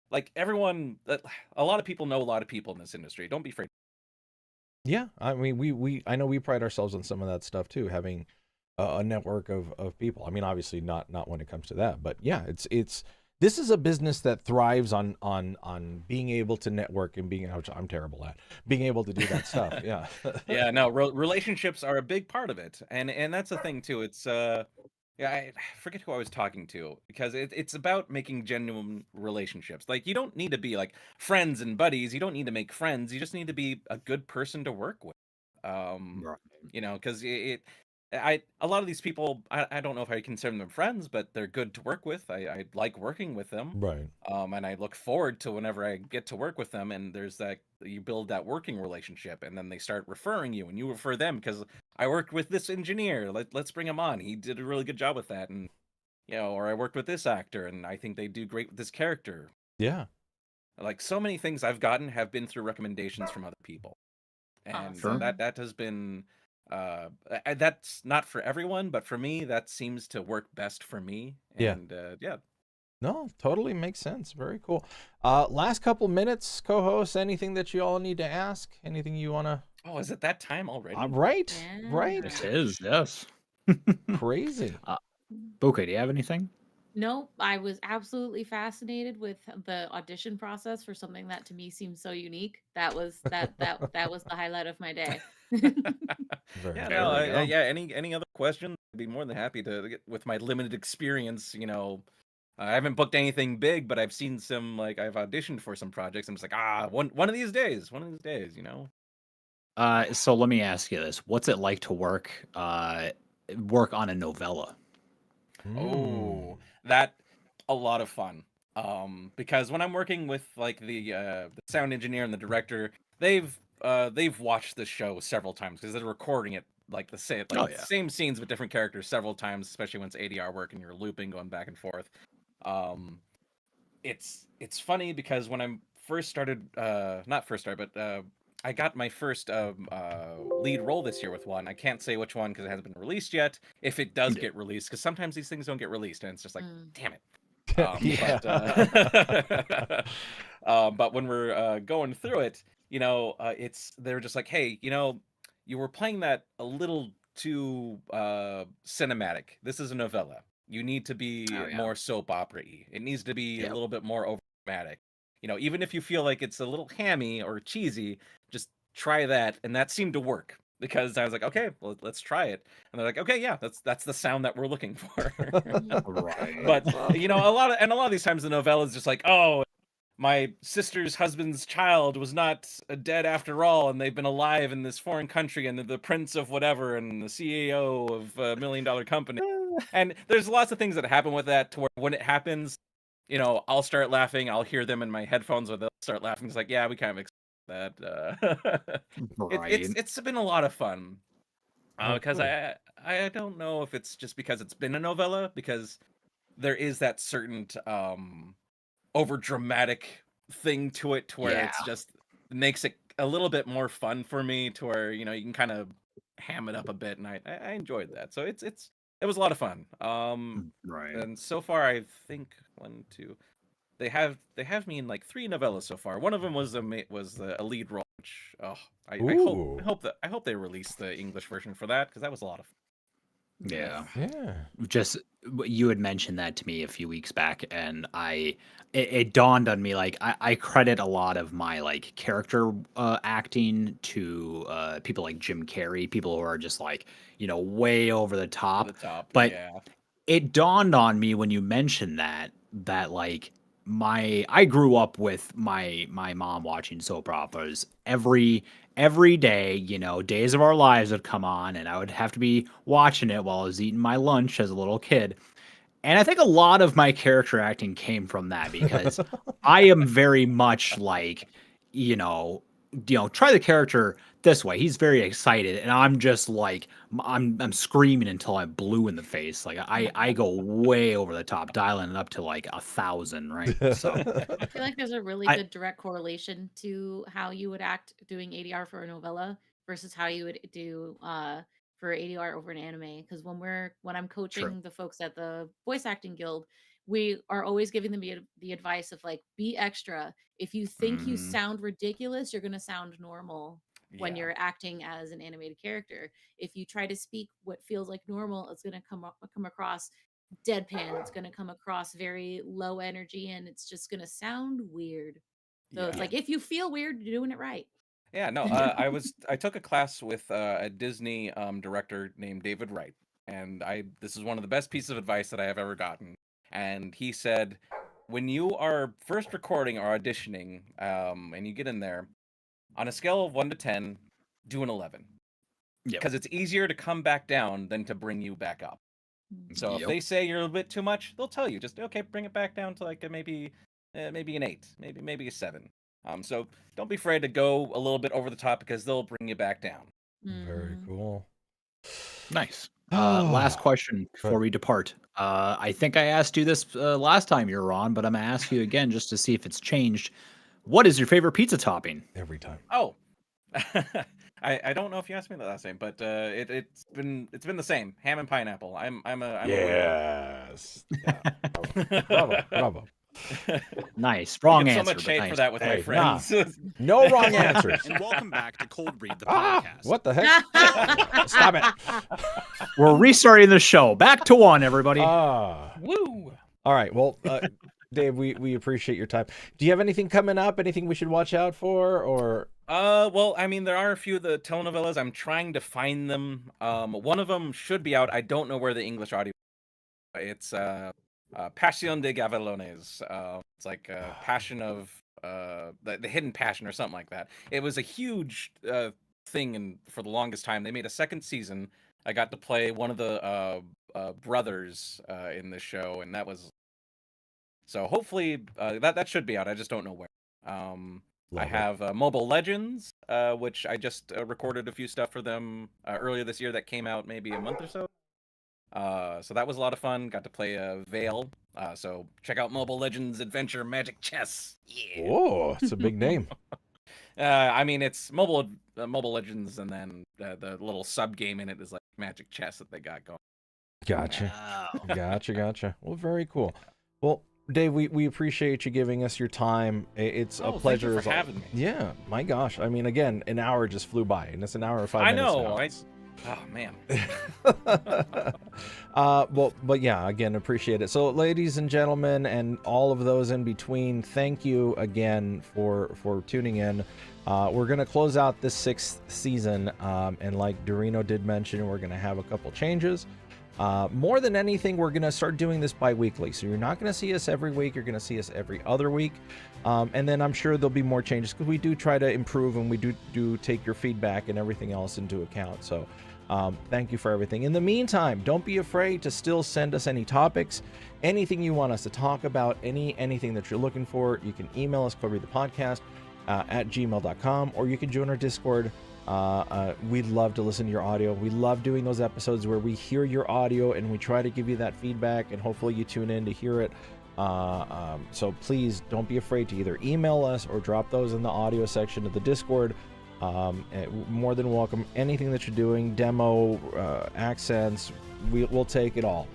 like everyone, a lot of people know a lot of people in this industry. Don't be afraid. Yeah, I mean, I know we pride ourselves on some of that stuff too, having a network of people. I mean, obviously not when it comes to that, but yeah, it's this is a business that thrives on being able to network and being, which I'm terrible at, being able to do that stuff. Yeah. Yeah, no, relationships are a big part of it, and that's the thing too. It's yeah, I forget who I was talking to because it's about making genuine relationships. Like you don't need to be like friends and buddies. You don't need to make friends. You just need to be a good person to work with. Um, Right. you know, because a lot of these people, I don't know if I consider them friends, but they're good to work with. I like working with them. Right. And I look forward to whenever I get to work with them, and there's that you build that working relationship, and then they start referring you, and you refer them because I worked with this engineer. Let's bring him on. He did a really good job with that, and you know, or I worked with this actor, and I think they do great with this character. Yeah. Like so many things I've gotten have been through recommendations from other people, and Sure. Awesome. that has been that's not for everyone, but for me, that seems to work best for me. Yeah. And yeah, No, totally makes sense. Very cool. Last couple minutes, co-hosts, anything that you all need to ask? Anything you want to? oh, is it that time already? Right. Yeah. Right. It is, yes. Crazy. Bouquet, do you have anything? Nope, I was absolutely fascinated with the audition process for something that to me seems so unique. That was that was the highlight of my day. Very Yeah, cool. no, There we go. yeah. Any other questions? I'd be more than happy to get with my limited experience. You know, I haven't booked anything big, but I've seen some like I've auditioned for some projects. I'm just like, one of these days, one of these days. You know. So let me ask you this: what's it like to work on a novella? Mm. Oh, that a lot of fun. Because when I'm working with like the sound engineer and the director, they've watched the show several times because they're recording it Oh like yeah. same scenes with different characters several times, especially when it's ADR work and you're looping going back and forth. Um, it's funny because when I'm first started, not first started, but I got my first lead role this year with one. I can't say which one because it hasn't been released yet. If it does Yeah. get released, because sometimes these things don't get released, and it's just like, Mm. damn it. Yeah. But when we're going through it, you know, they're just like, hey, you know, you were playing that a little too cinematic. This is a novella. You need to be Oh yeah. more soap opera-y. It needs to be a Yep. little bit more over dramatic. You know, even if you feel like it's a little hammy or cheesy, just try that. And that seemed to work because I was like, okay, well, let's try it. And they're like, okay, yeah, that's the sound that we're looking for. Right. But you know, a lot of these times the novella is just like, oh, my sister's husband's child was not dead after all, and they've been alive in this foreign country, and they're the prince of whatever, and the CEO of a $1 million company. And there's lots of things that happen with that to where when it happens, you know, I'll start laughing. I'll hear them in my headphones, or they'll start laughing. It's like, yeah, we kind of expect that. Right. It's been a lot of fun Oh, because cool. I don't know if it's just because it's been a novella, because there is that certain over dramatic thing to it to where Yeah. it's just makes it a little bit more fun for me to where, you know, you can kind of ham it up a bit, and I enjoyed that. So it was a lot of fun. Right. And so far I think one, two, they have me in like 3 novellas so far. One of them was a lead role, which I Ooh. hope that I hope they release the English version for that because that was a lot of fun. Yeah. Yeah. Just you had mentioned that to me a few weeks back, and it dawned on me, like, I credit a lot of my like character acting to people like Jim Carrey, people who are just like, way over the To top. the top. But Yeah. it dawned on me when you mentioned that like I grew up with my mom watching soap operas every day. Days of Our Lives would come on, and I would have to be watching it while I was eating my lunch as a little kid. And I think a lot of my character acting came from that, because I am very much like, try the character this way. He's very excited, and I'm just like, I'm screaming until I'm blue in the face. Like I go way over the top, dialing it up to like 1,000, right? So I feel like there's a really I good direct correlation to how you would act doing ADR for a novella versus how you would do for ADR over an anime. Because when I'm true. coaching the folks at the voice acting guild, we are always giving them the advice of like, be extra. If you think you Hmm. sound ridiculous, you're gonna sound normal when Yeah. you're acting as an animated character. If you try to speak what feels like normal, it's gonna come across deadpan. It's going to come across very low energy, and it's just going to sound weird. So it's Yeah. like, if you feel weird, you're doing it right. Yeah, no, I took a class with a Disney director named David Wright, and this is one of the best pieces of advice that I have ever gotten. And he said, when you are first recording or auditioning, and you get in there, on a scale of 1 to 10, do an 11, Yep. because it's easier to come back down than to bring you back up. So if Yep. they say you're a bit too much, they'll tell you, just okay, bring it back down to like maybe an 8, maybe a 7. So don't be afraid to go a little bit over the top, because they'll bring you back down. Very Mhm. cool. Nice. Last question before we depart. I think I asked you this last time you were on, but I'm gonna ask you again just to see if it's changed. What is your favorite pizza topping? Every time. Oh, I don't know if you asked me that last time, but it's been the same, ham and pineapple. I'm a Yes. Yeah. Bravo. Bravo. Nice. I Wrong get so answer, much but hate nice. for that with my Hey, nah. friends. No wrong answers. And welcome back to Cold Breed, the Ah, podcast. what the heck? Stop it. We're restarting the show. Back to 1, everybody. Woo! All right. Well, Dave, we appreciate your time. Do you have anything coming up? Anything we should watch out for? Or Well, I mean, there are a few of the telenovelas. I'm trying to find them. One of them should be out. I don't know where the English audio. It's Pasión de Gavilanes. It's like passion of the hidden passion or something like that. It was a huge thing, and for the longest time, they made a second season. I got to play one of the brothers in this show, and that was so. Hopefully, that should be out. I just don't know where. I have Mobile Legends, which I just recorded a few stuff for them earlier this year that came out maybe a month or so. So that was a lot of fun. Got to play Veil. So check out Mobile Legends Adventure Magic Chess. Yeah. whoa, it's a big name. I mean, it's Mobile Legends, and then the little sub game in it is like Magic Chess that they got going. Gotcha. Wow. Gotcha. Well, very cool. Well, Dave, we appreciate you giving us your time. It's a pleasure. Thank you for having me. Yeah, my gosh. I mean, again, an hour just flew by, and it's an hour and 5 I minutes know. now. Oh man. Well, but yeah, again, appreciate it. So, ladies and gentlemen, and all of those in between, thank you again for tuning in. We're gonna close out this 6th season, and like Dorino did mention, we're gonna have a couple changes. More than anything, we're gonna start doing this bi-weekly. So you're not gonna see us every week. You're gonna see us every other week. And then I'm sure there'll be more changes, because we do try to improve, and we do take your feedback and everything else into account. So thank you for everything. In the meantime, don't be afraid to still send us any topics, anything you want us to talk about, anything that you're looking for. You can email us, coldreadthepodcast at gmail.com, or you can join our Discord. We'd love to listen to your audio. We love doing those episodes where we hear your audio and we try to give you that feedback, and hopefully you tune in to hear it. So please don't be afraid to either email us or drop those in the audio section of the Discord. More than welcome. Anything that you're doing, demo, accents, we'll take it all.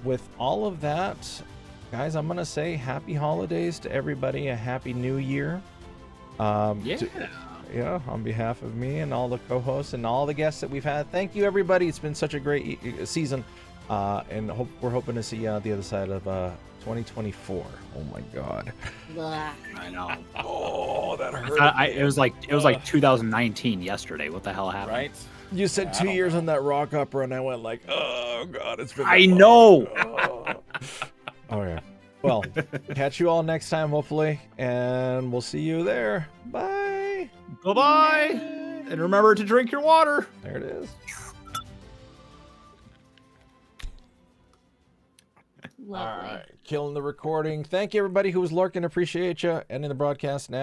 With all of that, guys, I'm gonna say happy holidays to everybody, a happy new year. yeah, on behalf of me and all the co-hosts and all the guests that we've had, thank you, everybody. It's been such a great season, and we're hoping to see you on the other side of 2024. Oh my God. Blah. I know. Oh, that hurt. It was like 2019 yesterday. What the hell happened? Right? You said Yeah, 2 I years don't on that rock opera, and I went like, oh God, it's been. I that know. long. Oh yeah. Well, catch you all next time, hopefully, and we'll see you there. Bye. Bye-bye. And remember to drink your water. There it is. Lovely. All right, killing the recording. Thank you, everybody who was lurking. Appreciate you. Ending the broadcast now.